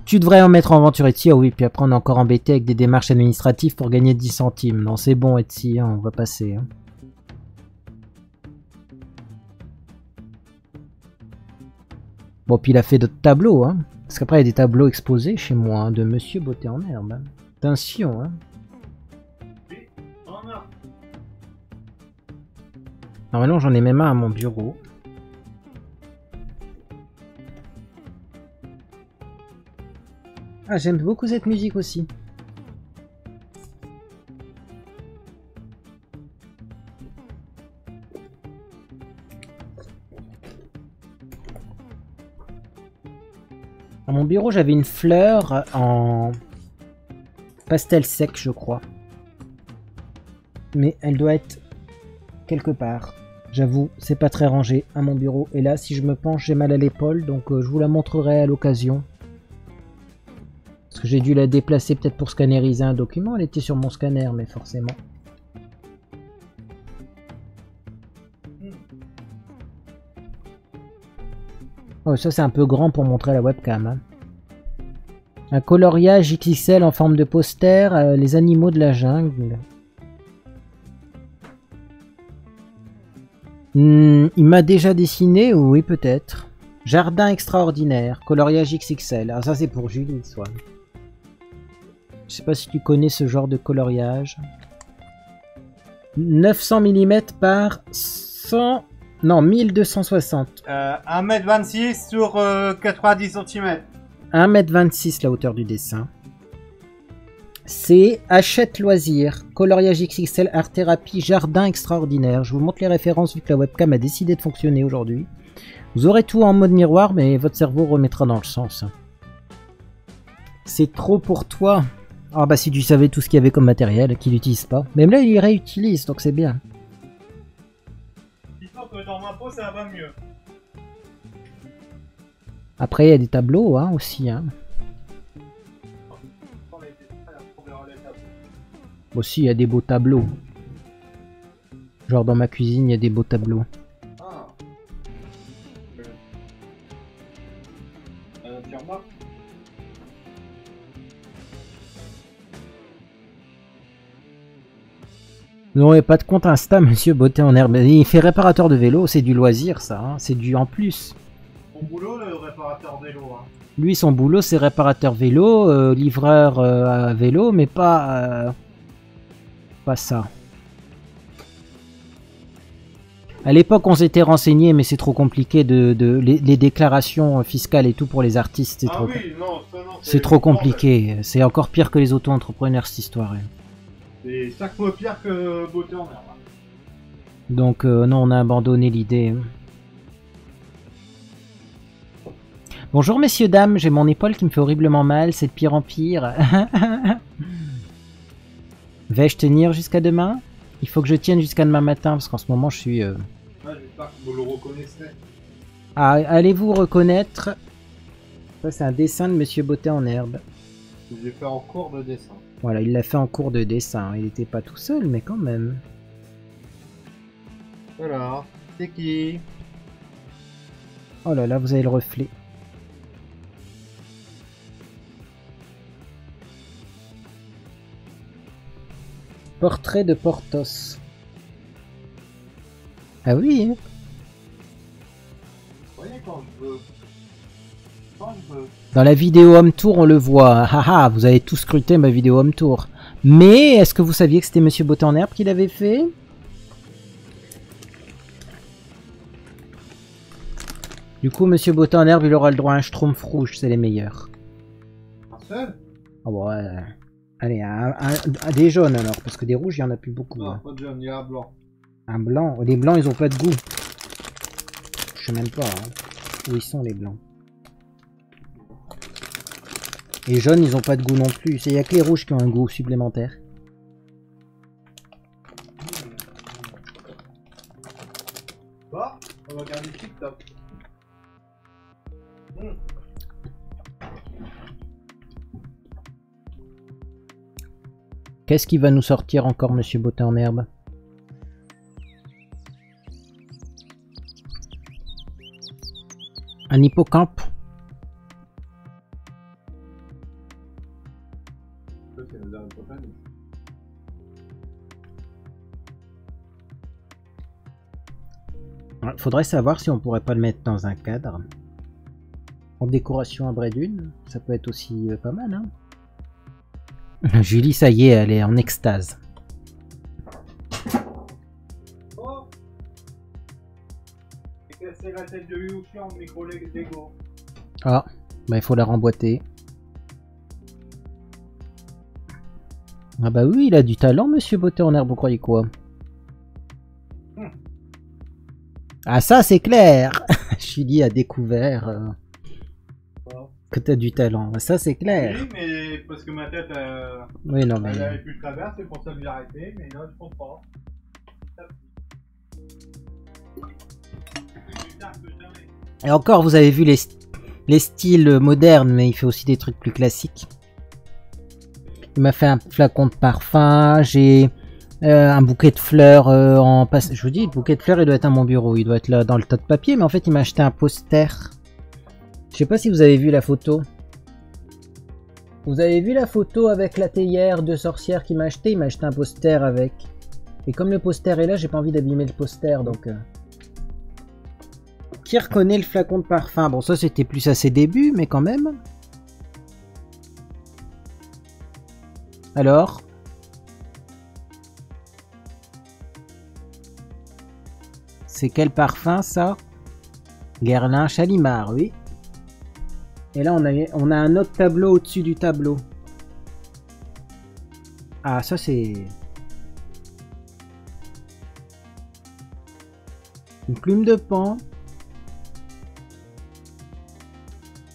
Tu devrais en mettre en vente sur Etsy. Ah oui, puis après on est encore embêté avec des démarches administratives pour gagner 10 centimes. Non c'est bon Etsy, hein, on va passer. Hein. Bon puis il a fait d'autres tableaux, hein. Parce qu'après il y a des tableaux exposés chez moi hein, de Monsieur Beauté en herbe. Hein. Attention, hein. Normalement j'en ai même un à mon bureau. Ah j'aime beaucoup cette musique aussi. À mon bureau j'avais une fleur en pastel sec je crois. Mais elle doit être quelque part. J'avoue, c'est pas très rangé à mon bureau. Et là, si je me penche, j'ai mal à l'épaule, donc je vous la montrerai à l'occasion. Parce que j'ai dû la déplacer peut-être pour scanneriser un document. Elle était sur mon scanner, mais forcément. Oh, ça c'est un peu grand pour montrer à la webcam. Hein. Un coloriage XXL en forme de poster, les animaux de la jungle. Il m'a déjà dessiné, oui peut-être. Jardin extraordinaire, coloriage XXL. Ah ça c'est pour Julie, soit. Je sais pas si tu connais ce genre de coloriage. 900 mm par 100... Non, 1260. 1m26 sur 90 cm. 1m26 la hauteur du dessin. C'est Hachette Loisirs, coloriage XXL, art thérapie, jardin extraordinaire. Je vous montre les références vu que la webcam a décidé de fonctionner aujourd'hui. Vous aurez tout en mode miroir, mais votre cerveau remettra dans le sens. C'est trop pour toi. Ah bah si tu savais tout ce qu'il y avait comme matériel qu'il n'utilise pas. Même là il y réutilise, donc c'est bien. Dis-toi que dans ma peau ça va mieux. Après il y a des tableaux hein, aussi. Hein. Aussi, il y a des beaux tableaux. Genre dans ma cuisine, il y a des beaux tableaux. Ah. Tu remarques? Non, il n'y a pas de compte Insta, monsieur Beauté en herbe. Il fait réparateur de vélo, c'est du loisir ça, hein. C'est du en plus. Mon boulot, le réparateur vélo. Hein. Lui, son boulot, c'est réparateur vélo, livreur à vélo, mais pas... pas ça. À l'époque, on s'était renseigné, mais c'est trop compliqué les déclarations fiscales et tout pour les artistes. C'est trop, oui, non, ça, non, c'est trop compliqué. C'est encore pire que les auto-entrepreneurs cette histoire. Hein. C'est 5 fois pire que Beauté en herbe. Donc non, on a abandonné l'idée. Bonjour messieurs, dames, j'ai mon épaule qui me fait horriblement mal, c'est de pire en pire. Vais-je tenir jusqu'à demain? Il faut que je tienne jusqu'à demain matin, parce qu'en ce moment je suis... J'espère que vous le reconnaissez. Ah, allez-vous reconnaître? Ça c'est un dessin de Monsieur Beauté en herbe. J'ai fait en cours de dessin. Voilà, il l'a fait en cours de dessin. Il n'était pas tout seul, mais quand même. Voilà, c'est qui? Oh là là, vous avez le reflet. Portrait de Porthos. Ah oui, hein. Vous voyez quand je veux. Quand je veux. Dans la vidéo Home Tour, on le voit. Haha, vous avez tous scruté ma vidéo Home Tour. Mais est-ce que vous saviez que c'était Monsieur Beauté en herbe qui l'avait fait? Du coup, Monsieur Bottin en herbe, il aura le droit à un schtroumpf rouge, c'est les meilleurs. Un seul? Oh ouais. Allez, des jaunes alors, parce que des rouges, il y en a plus beaucoup. Non, Hein. pas de jaune, il y a un blanc. Un blanc. Les blancs, ils ont pas de goût. Je sais même pas hein, où ils sont les blancs. Les jaunes, ils ont pas de goût non plus. Il y a que les rouges qui ont un goût supplémentaire. Bon, on va regarder TikTok. Qu'est-ce qui va nous sortir encore, Monsieur Bottin en herbe? Un hippocampe? Ça, c'est la dernière prochaine. Faudrait savoir si on pourrait pas le mettre dans un cadre. En décoration à Brédune, ça peut être aussi pas mal, hein. Julie, ça y est, elle est en extase. Oh! J'ai cassé la tête de Yushi en micro-Lego. Ah, bah il faut la remboîter. Ah bah oui, il a du talent, Monsieur Bottin en herbe, vous croyez quoi? Ah ça, c'est clair. Julie a découvert que t'as du talent. Ça, c'est clair. Oui, mais parce que ma tête, Oui, non, mais... elle avait plus de travers, c'est pour ça que j'ai arrêté, mais là, je comprends. Et encore, vous avez vu les styles modernes, mais il fait aussi des trucs plus classiques. Il m'a fait un flacon de parfum, j'ai un bouquet de fleurs en... Je vous dis, le bouquet de fleurs, il doit être à mon bureau, il doit être là dans le tas de papier, mais en fait, il m'a acheté un poster. Je sais pas si vous avez vu la photo. Vous avez vu la photo avec la théière de sorcière qu'il m'a acheté? Il m'a acheté un poster avec. Et comme le poster est là, j'ai pas envie d'abîmer le poster, donc... Qui reconnaît le flacon de parfum? Bon, ça c'était plus à ses débuts, mais quand même. Alors? C'est quel parfum ça? Guerlain Chalimard, oui. Et là on a un autre tableau au-dessus du tableau. Ah, ça c'est... Une plume de pan.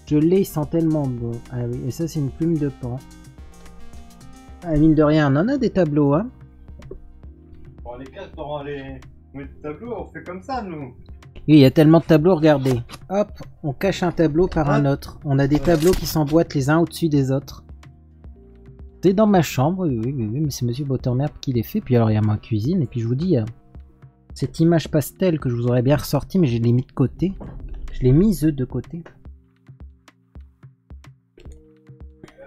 Je l'ai, il sent tellement bon. Ah oui, et ça c'est une plume de pan. Ah, mine de rien, on en a des tableaux, hein. Bon, les cases, t'auras les tableaux, on fait comme ça, nous. Oui, il y a tellement de tableaux, regardez. Hop, on cache un tableau par un autre. On a des tableaux qui s'emboîtent les uns au-dessus des autres. C'est dans ma chambre, oui, mais c'est Monsieur Bottin en herbe qui les fait. Puis alors il y a ma cuisine, et puis je vous dis, cette image pastel que je vous aurais bien ressorti, mais je l'ai mis de côté. Je l'ai mise de côté.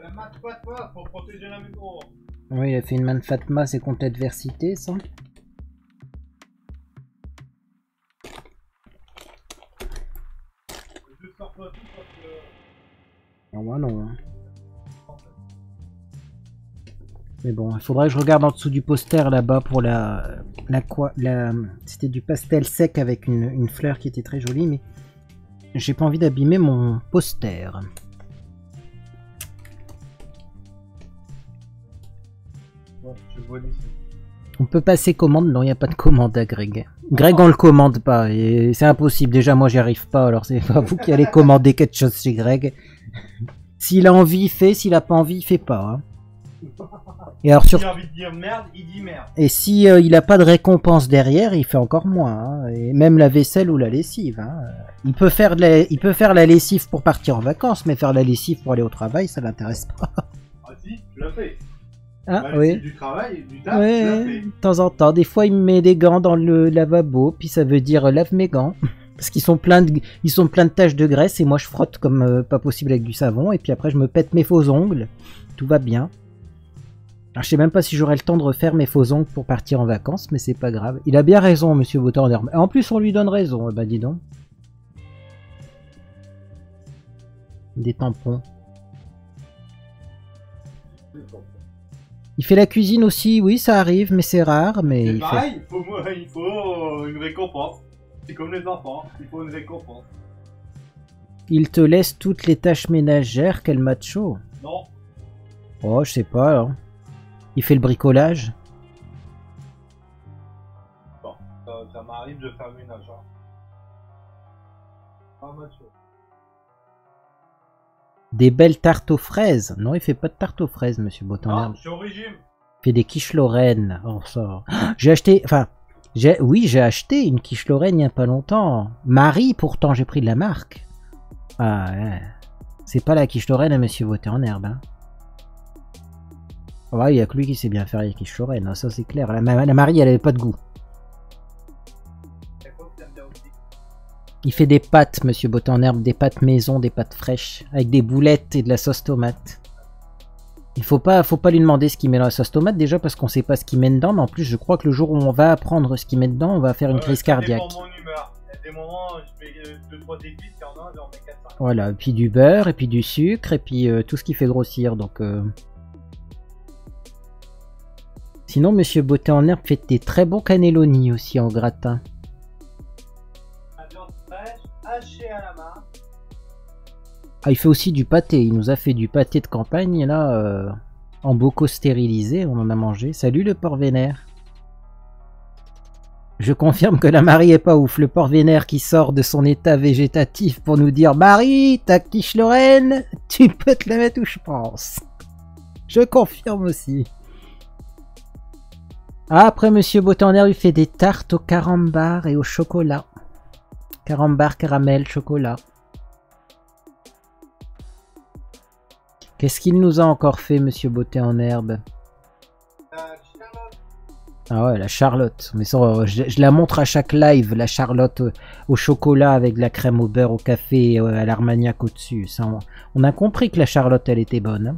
La mat Fatma pour protéger la maison. Oui, il a fait une main de Fatma, c'est contre l'adversité, ça. Non, moi non. Mais bon, il faudrait que je regarde en dessous du poster là-bas pour c'était du pastel sec avec une fleur qui était très jolie, mais j'ai pas envie d'abîmer mon poster. Ouais, je vois d'ici. On peut passer commande? Non, il n'y a pas de commande à Greg. Greg, on le commande pas, et c'est impossible. Déjà, moi, j'y arrive pas, alors c'est pas vous qui allez commander quelque chose chez Greg. S'il a envie, il fait. S'il a pas envie, il fait pas. Hein. Et alors, S'il a envie de dire merde, il dit merde. Et si il a pas de récompense derrière, il fait encore moins. Hein. Et même la vaisselle ou la lessive. Hein. Il peut faire la lessive pour partir en vacances, mais faire la lessive pour aller au travail, ça l'intéresse pas. Ah si, je l'ai fait. Ah, Bah, oui. c'est du travail, du taf, Ouais, je l'ai fait. de temps en temps. Des fois, il me met des gants dans le lavabo, puis ça veut dire lave mes gants. Parce qu'ils sont pleins de taches de graisse, et moi je frotte comme pas possible avec du savon, et puis après je me pète mes faux ongles. Tout va bien. Alors, je sais même pas si j'aurai le temps de refaire mes faux ongles pour partir en vacances, mais c'est pas grave. Il a bien raison, Monsieur Bottin en herbe. Et en plus, on lui donne raison. Bah dis donc. Des tampons. Il fait la cuisine aussi, oui, ça arrive, mais c'est rare. Mais C'est il pareil, il faut une récompense. C'est comme les enfants, il faut une récompense. Il te laisse toutes les tâches ménagères, quel macho. Non. Oh, je sais pas, hein. Il fait le bricolage. Bon, ça m'arrive de faire le ménage. Hein. Pas macho. Des belles tartes aux fraises. Non, il fait pas de tarte aux fraises, monsieur Non, Botanherbe. je suis au régime. Il fait des quiches Lorraine. Oh, ça. J'ai acheté... Enfin... Oui, j'ai acheté une quiche Lorraine il n'y a pas longtemps. Marie, pourtant, j'ai pris de la marque. Ah, ouais. C'est pas la quiche Lorraine à monsieur Botanherbe, hein. Ouais, il y a que lui qui sait bien faire les quiches Lorraine, hein, ça c'est clair. La Marie, elle avait pas de goût. C'est quoi que t'aimes bien aussi? Il fait des pâtes, monsieur Botanherbe, des pâtes maison, des pâtes fraîches, avec des boulettes et de la sauce tomate. Il faut pas lui demander ce qu'il met dans la sauce tomate, déjà parce qu'on sait pas ce qu'il met dedans, mais en plus je crois que le jour où on va apprendre ce qu'il met dedans, on va faire une crise cardiaque. Ça dépend de mon humeur. Il y a des moments où je fais 2-3 épices, il y en a, j'en mets 4-5. Voilà, et puis du beurre, et puis du sucre, et puis tout ce qui fait grossir, donc... Sinon, monsieur Botanherbe fait des très bons cannelloni aussi en gratin. La viande fraîche, hachée à la main. Ah, il fait aussi du pâté. Il nous a fait du pâté de campagne, là, en bocaux stérilisés. On en a mangé. Salut le porc vénère. Je confirme que la Marie est pas ouf. Le porc vénère qui sort de son état végétatif pour nous dire « Marie, ta quiche Lorraine, tu peux te la mettre où je pense. » Je confirme aussi. Ah, après, monsieur Botanherbe, il fait des tartes au carambar et au chocolat. Carambar, caramel, chocolat. Qu'est-ce qu'il nous a encore fait, monsieur Botanherbe? Charlotte. Ah ouais, la Charlotte. Mais ça, je la montre à chaque live, la Charlotte au chocolat avec de la crème au beurre, au café et à l'armagnac au-dessus. On a compris que la Charlotte, elle était bonne. Hein.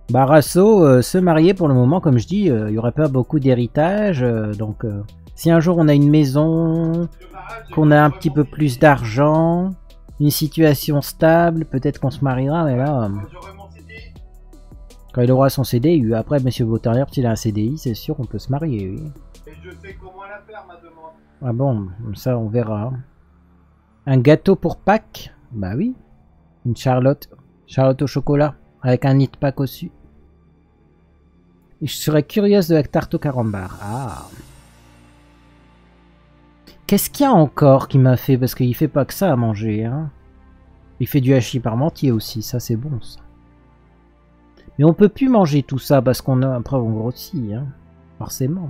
Barasso, se marier pour le moment, comme je dis, il n'y aurait pas beaucoup d'héritage. Donc, si un jour on a une maison, qu'on a un petit peu plus d'argent... Une situation stable, peut-être qu'on se mariera, mais là... Quand il aura son CDI, après monsieur Botanherbe, s'il a un CDI, c'est sûr qu'on peut se marier, oui. Et je sais comment la faire, ma demande. Ah bon, ça on verra. Un gâteau pour Pâques? Bah oui. Une Charlotte. Charlotte au chocolat, avec un nid de Pâques au-dessus. Je serais curieuse de la tarte au carambar. Ah. Qu'est-ce qu'il y a encore qui m'a fait? Parce qu'il fait pas que ça à manger. Hein. Il fait du hachis parmentier aussi, ça c'est bon ça. Mais on peut plus manger tout ça parce qu'on a après on grossit, hein. Forcément.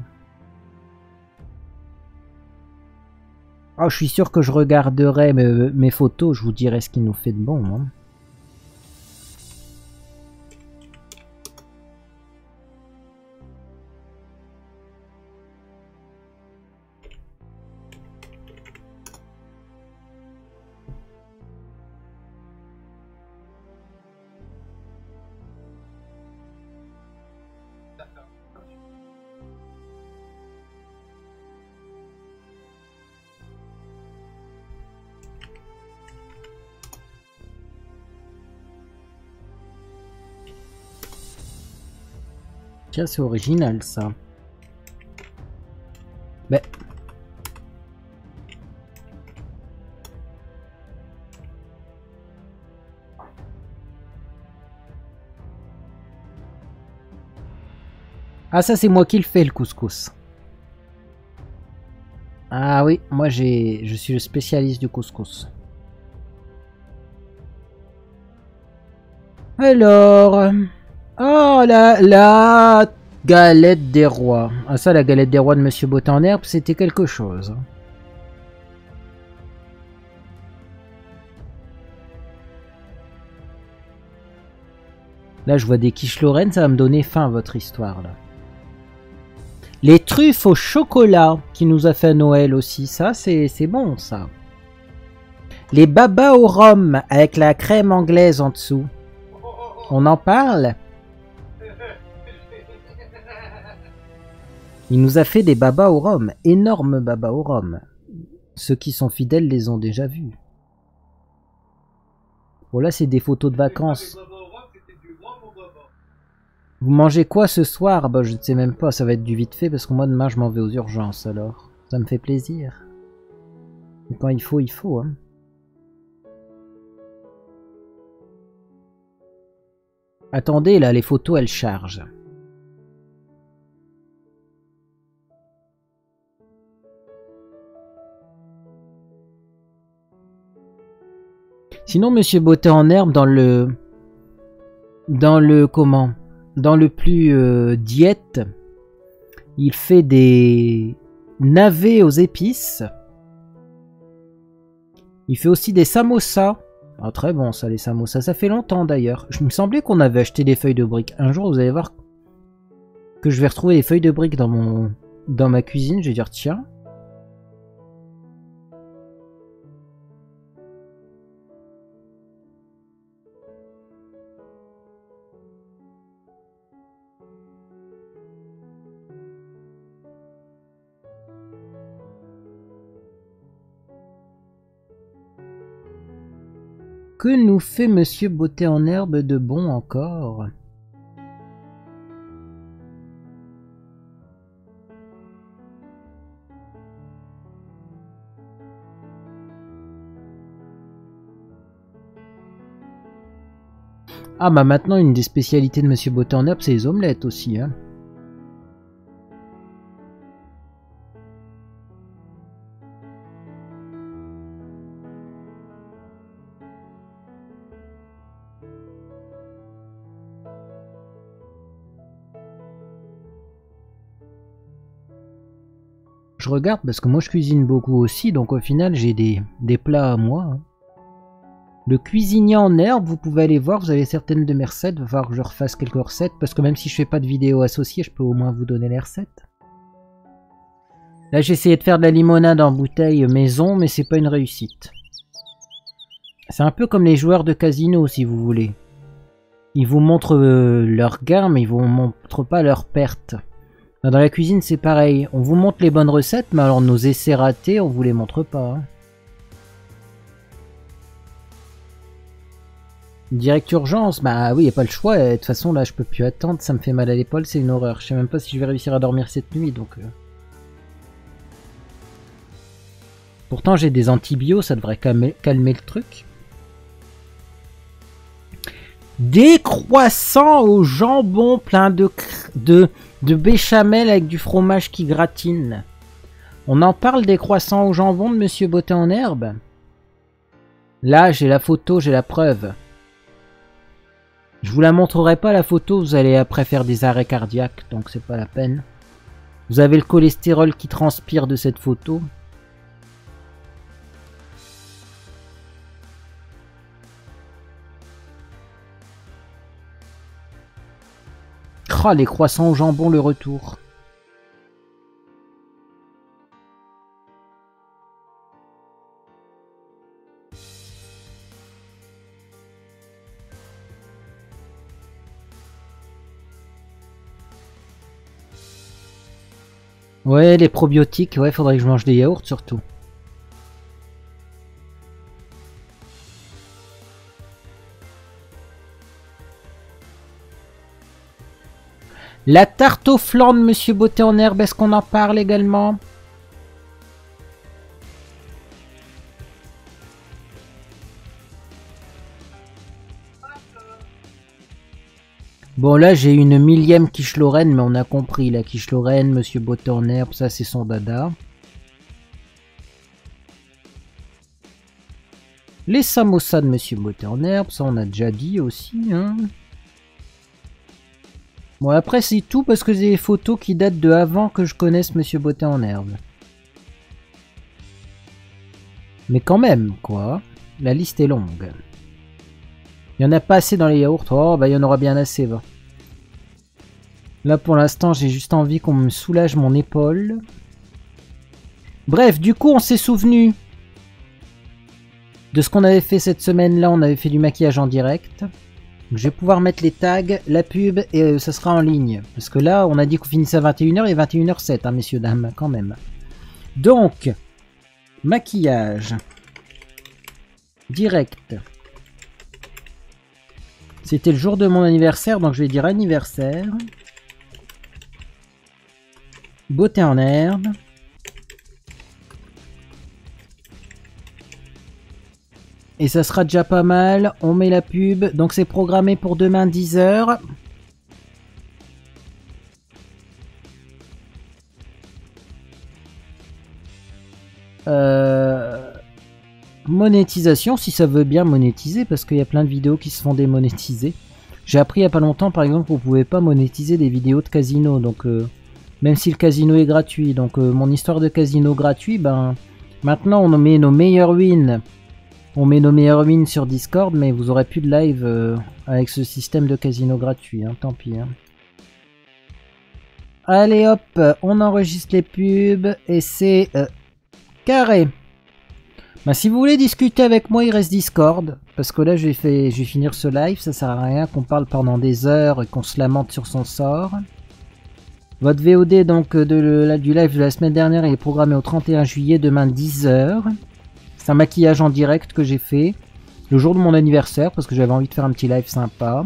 Ah, je suis sûr que je regarderai mes photos, je vous dirai ce qu'il nous fait de bon. Hein. Tiens, c'est original ça. Ben. Ah, ça c'est moi qui le fais le couscous. Ah oui, moi je suis le spécialiste du couscous. Alors... Oh, la galette des rois. Ah ça, la galette des rois de monsieur Botanherbe, c'était quelque chose. Là, je vois des quiches Lorraine, ça va me donner faim, votre histoire, là. Les truffes au chocolat, qui nous a fait à Noël aussi, ça, c'est bon, ça. Les babas au rhum, avec la crème anglaise en dessous. On en parle? Il nous a fait des babas au rhum, énormes babas au rhum. Ceux qui sont fidèles les ont déjà vus. Bon là c'est des photos de vacances. Vous mangez quoi ce soir? Bah je ne sais même pas, ça va être du vite fait parce que moi demain je m'en vais aux urgences alors. Ça me fait plaisir. Et quand il faut, il faut. Hein. Attendez, là, les photos, elles chargent. Sinon, Monsieur Beauté en herbe, dans le comment? Dans le plus diète, il fait des navets aux épices. Il fait aussi des samosas. Ah, très bon ça, les samosas. Ça fait longtemps d'ailleurs. Je me semblait qu'on avait acheté des feuilles de briques. Un jour, vous allez voir que je vais retrouver des feuilles de briques dans ma cuisine. Je vais dire, tiens. Que nous fait Monsieur Beauté en herbe de bon encore? Ah bah maintenant une des spécialités de Monsieur Beauté en herbe, c'est les omelettes aussi, hein. Je regarde parce que moi je cuisine beaucoup aussi, donc au final j'ai des plats à moi. Hein. Le cuisinier en herbe, vous pouvez aller voir, vous avez certaines de mes recettes, il va falloir que je refasse quelques recettes, parce que même si je fais pas de vidéo associée, je peux au moins vous donner les recettes. Là j'ai essayé de faire de la limonade en bouteille maison, mais c'est pas une réussite. C'est un peu comme les joueurs de casino si vous voulez. Ils vous montrent leurs gains, mais ils vous montrent pas leurs pertes. Dans la cuisine c'est pareil, on vous montre les bonnes recettes, mais alors nos essais ratés, on vous les montre pas. Hein. Direct urgence, bah oui, y a pas le choix, de toute façon là je peux plus attendre, ça me fait mal à l'épaule, c'est une horreur. Je sais même pas si je vais réussir à dormir cette nuit, donc... Pourtant j'ai des antibiotiques, ça devrait calmer le truc. Des croissants au jambon plein de béchamel avec du fromage qui gratine. On en parle des croissants au jambon de Monsieur Beauté en herbe? Là j'ai la photo, j'ai la preuve. Je vous la montrerai pas la photo, vous allez après faire des arrêts cardiaques, donc c'est pas la peine. Vous avez le cholestérol qui transpire de cette photo. Oh, les croissants au jambon, le retour. Ouais, les probiotiques, ouais, faudrait que je mange des yaourts surtout. La tarte au flan de Monsieur Beauté en herbe, est-ce qu'on en parle également? Bon là j'ai une millième quiche Lorraine, mais on a compris, la quiche Lorraine, Monsieur Beauté en herbe, ça c'est son dada. Les samosas de Monsieur Beauté en herbe, ça on a déjà dit aussi, hein. Bon après c'est tout parce que c'est des photos qui datent de avant que je connaisse Monsieur Beauté en herbe. Mais quand même, quoi. La liste est longue. Il n'y en a pas assez dans les yaourts. Oh, bah il y en aura bien assez, va. Là, pour l'instant, j'ai juste envie qu'on me soulage mon épaule. Bref, du coup, on s'est souvenu de ce qu'on avait fait cette semaine-là. On avait fait du maquillage en direct. Donc, je vais pouvoir mettre les tags, la pub, et ça sera en ligne. Parce que là, on a dit qu'on finissait à 21h et 21h07, hein, messieurs, dames, quand même. Donc, maquillage direct. C'était le jour de mon anniversaire, donc je vais dire anniversaire. Beauté en herbe. Et ça sera déjà pas mal. On met la pub. Donc c'est programmé pour demain 10h. Monétisation, si ça veut bien monétiser, parce qu'il y a plein de vidéos qui se font démonétiser. J'ai appris il n'y a pas longtemps, par exemple, qu'on pouvait pas monétiser des vidéos de casino. Donc, même si le casino est gratuit. Donc, mon histoire de casino gratuit, ben, maintenant on met nos meilleurs wins. On met nos meilleurs wins sur Discord, mais vous aurez plus de live avec ce système de casino gratuit. Hein, tant pis. Hein. Allez hop, on enregistre les pubs et c'est carré. Bah, si vous voulez discuter avec moi, il reste Discord. Parce que là, je vais finir ce live. Ça sert à rien qu'on parle pendant des heures et qu'on se lamente sur son sort. Votre VOD donc du live de la semaine dernière est programmé au 31 juillet, demain 10h. C'est un maquillage en direct que j'ai fait. Le jour de mon anniversaire, parce que j'avais envie de faire un petit live sympa.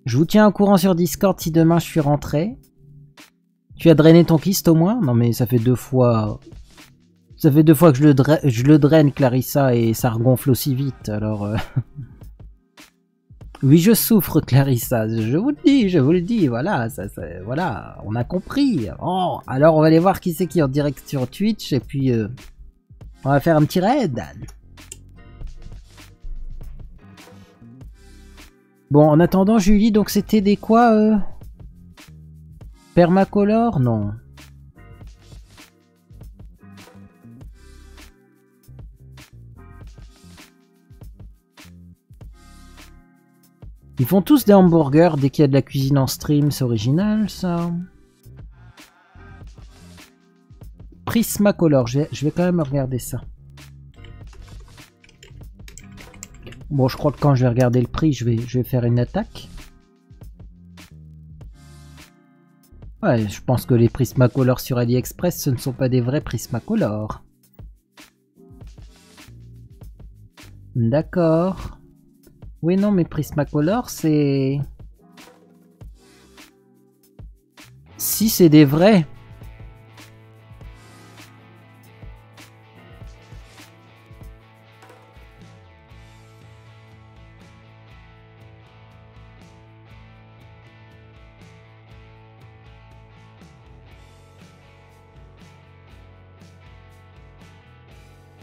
Je vous tiens au courant sur Discord si demain je suis rentré. Tu as drainé ton kyste au moins? Non mais ça fait 2 fois... Ça fait 2 fois que je le draine, Clarissa, et ça regonfle aussi vite, alors... Oui, je souffre, Clarissa, je vous le dis, voilà, voilà, on a compris. Oh, alors on va aller voir qui c'est qui est en direct sur Twitch, et puis on va faire un petit raid. Bon, en attendant, Julie, donc c'était des quoi Permacolor? Non. Ils font tous des hamburgers dès qu'il y a de la cuisine en stream, c'est original ça. Prismacolor, je vais quand même regarder ça. Bon, je crois que quand je vais regarder le prix, je vais faire une attaque. Ouais, je pense que les Prismacolor sur AliExpress, ce ne sont pas des vrais Prismacolor. D'accord. Oui, non, mais Prismacolor, c'est... Si, c'est des vrais.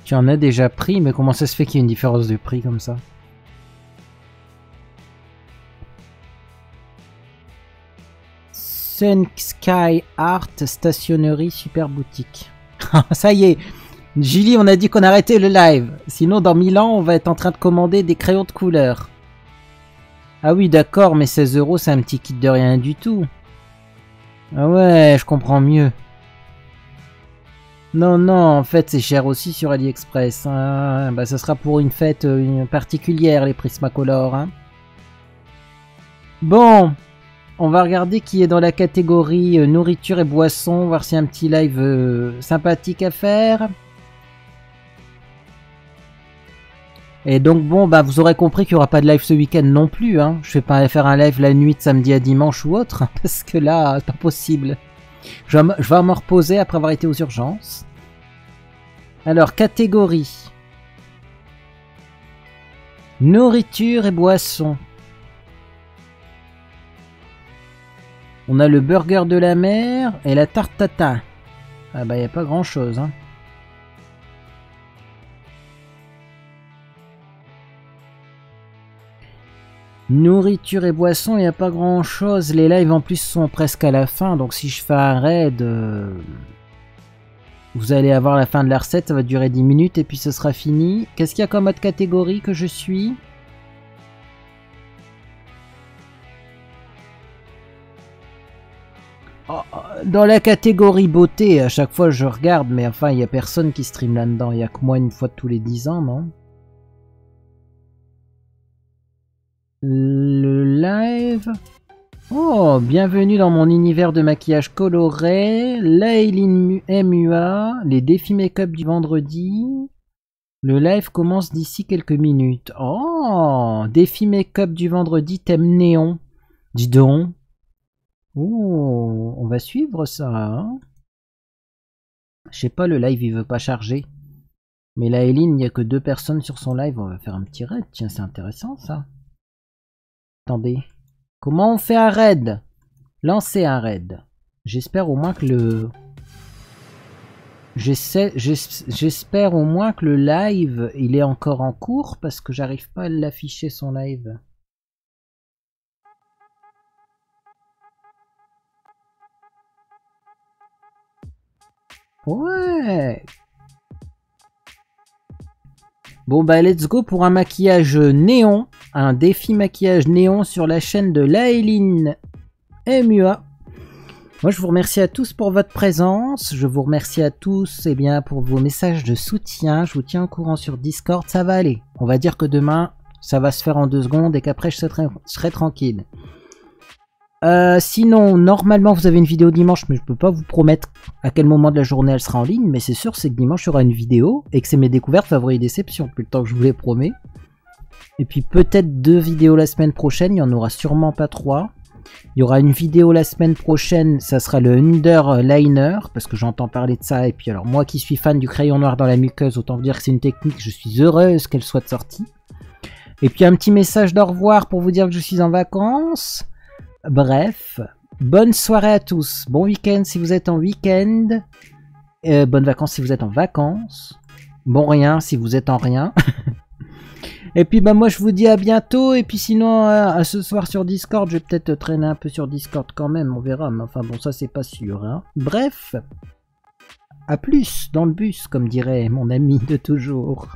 Tu en as déjà pris, mais comment ça se fait qu'il y ait une différence de prix comme ça? Sun Sky Art Stationery Super Boutique. Ça y est, Julie, on a dit qu'on arrêtait le live. Sinon, dans 1000 ans, on va être en train de commander des crayons de couleur. Ah oui, d'accord, mais 16 €, c'est un petit kit de rien du tout. Ah ouais, je comprends mieux. Non, non, en fait, c'est cher aussi sur AliExpress. Hein. Bah, ça sera pour une fête particulière, les Prismacolor. Hein. Bon, on va regarder qui est dans la catégorie nourriture et boissons, voir s'il y a un petit live sympathique à faire. Et donc bon, bah vous aurez compris qu'il n'y aura pas de live ce week-end non plus. Hein. Je vais pas faire un live la nuit de samedi à dimanche ou autre, parce que là, c'est pas possible. Je vais me reposer après avoir été aux urgences. Alors, catégorie. Nourriture et boissons. On a le burger de la mer et la tarte tatin. Ah bah, il n'y a pas grand-chose, hein. Nourriture et boissons, il n'y a pas grand chose. Les lives en plus sont presque à la fin. Donc si je fais un raid, vous allez avoir la fin de la recette. Ça va durer 10 minutes et puis ce sera fini. Qu'est-ce qu'il y a comme autre catégorie que je suis? Dans la catégorie beauté, à chaque fois je regarde. Mais enfin, il n'y a personne qui stream là-dedans. Il n'y a que moi une fois tous les 10 ans, non? Le live. Oh, bienvenue dans mon univers de maquillage coloré. Layline MUA, les défis make-up du vendredi. Le live commence d'ici quelques minutes. Oh, défi make-up du vendredi, thème néon. Dis donc. Oh, on va suivre ça. Hein. Je sais pas, le live il veut pas charger. Mais la Eileen, il n'y a que 2 personnes sur son live. On va faire un petit raid. Tiens, c'est intéressant ça. Attendez. Comment on fait un raid? Lancer un raid. J'espère au moins que le... J'espère au moins que le live, il est encore en cours parce que j'arrive pas à l'afficher son live. Ouais. Bon bah let's go pour un maquillage néon, un défi maquillage néon sur la chaîne de Laéline MUA. Moi je vous remercie à tous pour votre présence, je vous remercie à tous pour vos messages de soutien, je vous tiens au courant sur Discord, ça va aller. On va dire que demain ça va se faire en 2 secondes et qu'après je serai tranquille. Sinon, normalement vous avez une vidéo dimanche, mais je peux pas vous promettre à quel moment de la journée elle sera en ligne, mais c'est sûr c'est que dimanche il y aura une vidéo et que c'est mes découvertes, favoris et déceptions, depuis le temps que je vous les promets. Et puis peut-être 2 vidéos la semaine prochaine, il y en aura sûrement pas 3. Il y aura une vidéo la semaine prochaine, ça sera le underliner, parce que j'entends parler de ça, et puis alors moi qui suis fan du crayon noir dans la muqueuse, autant vous dire que c'est une technique, je suis heureuse qu'elle soit sortie. Et puis un petit message d'au revoir pour vous dire que je suis en vacances. Bref, bonne soirée à tous, bon week-end si vous êtes en week-end, bonnes vacances si vous êtes en vacances, bon rien si vous êtes en rien. Et puis bah moi je vous dis à bientôt, et puis sinon à ce soir sur Discord, je vais peut-être traîner un peu sur Discord quand même, on verra, mais enfin bon ça c'est pas sûr, hein. Bref, à plus dans le bus comme dirait mon ami de toujours.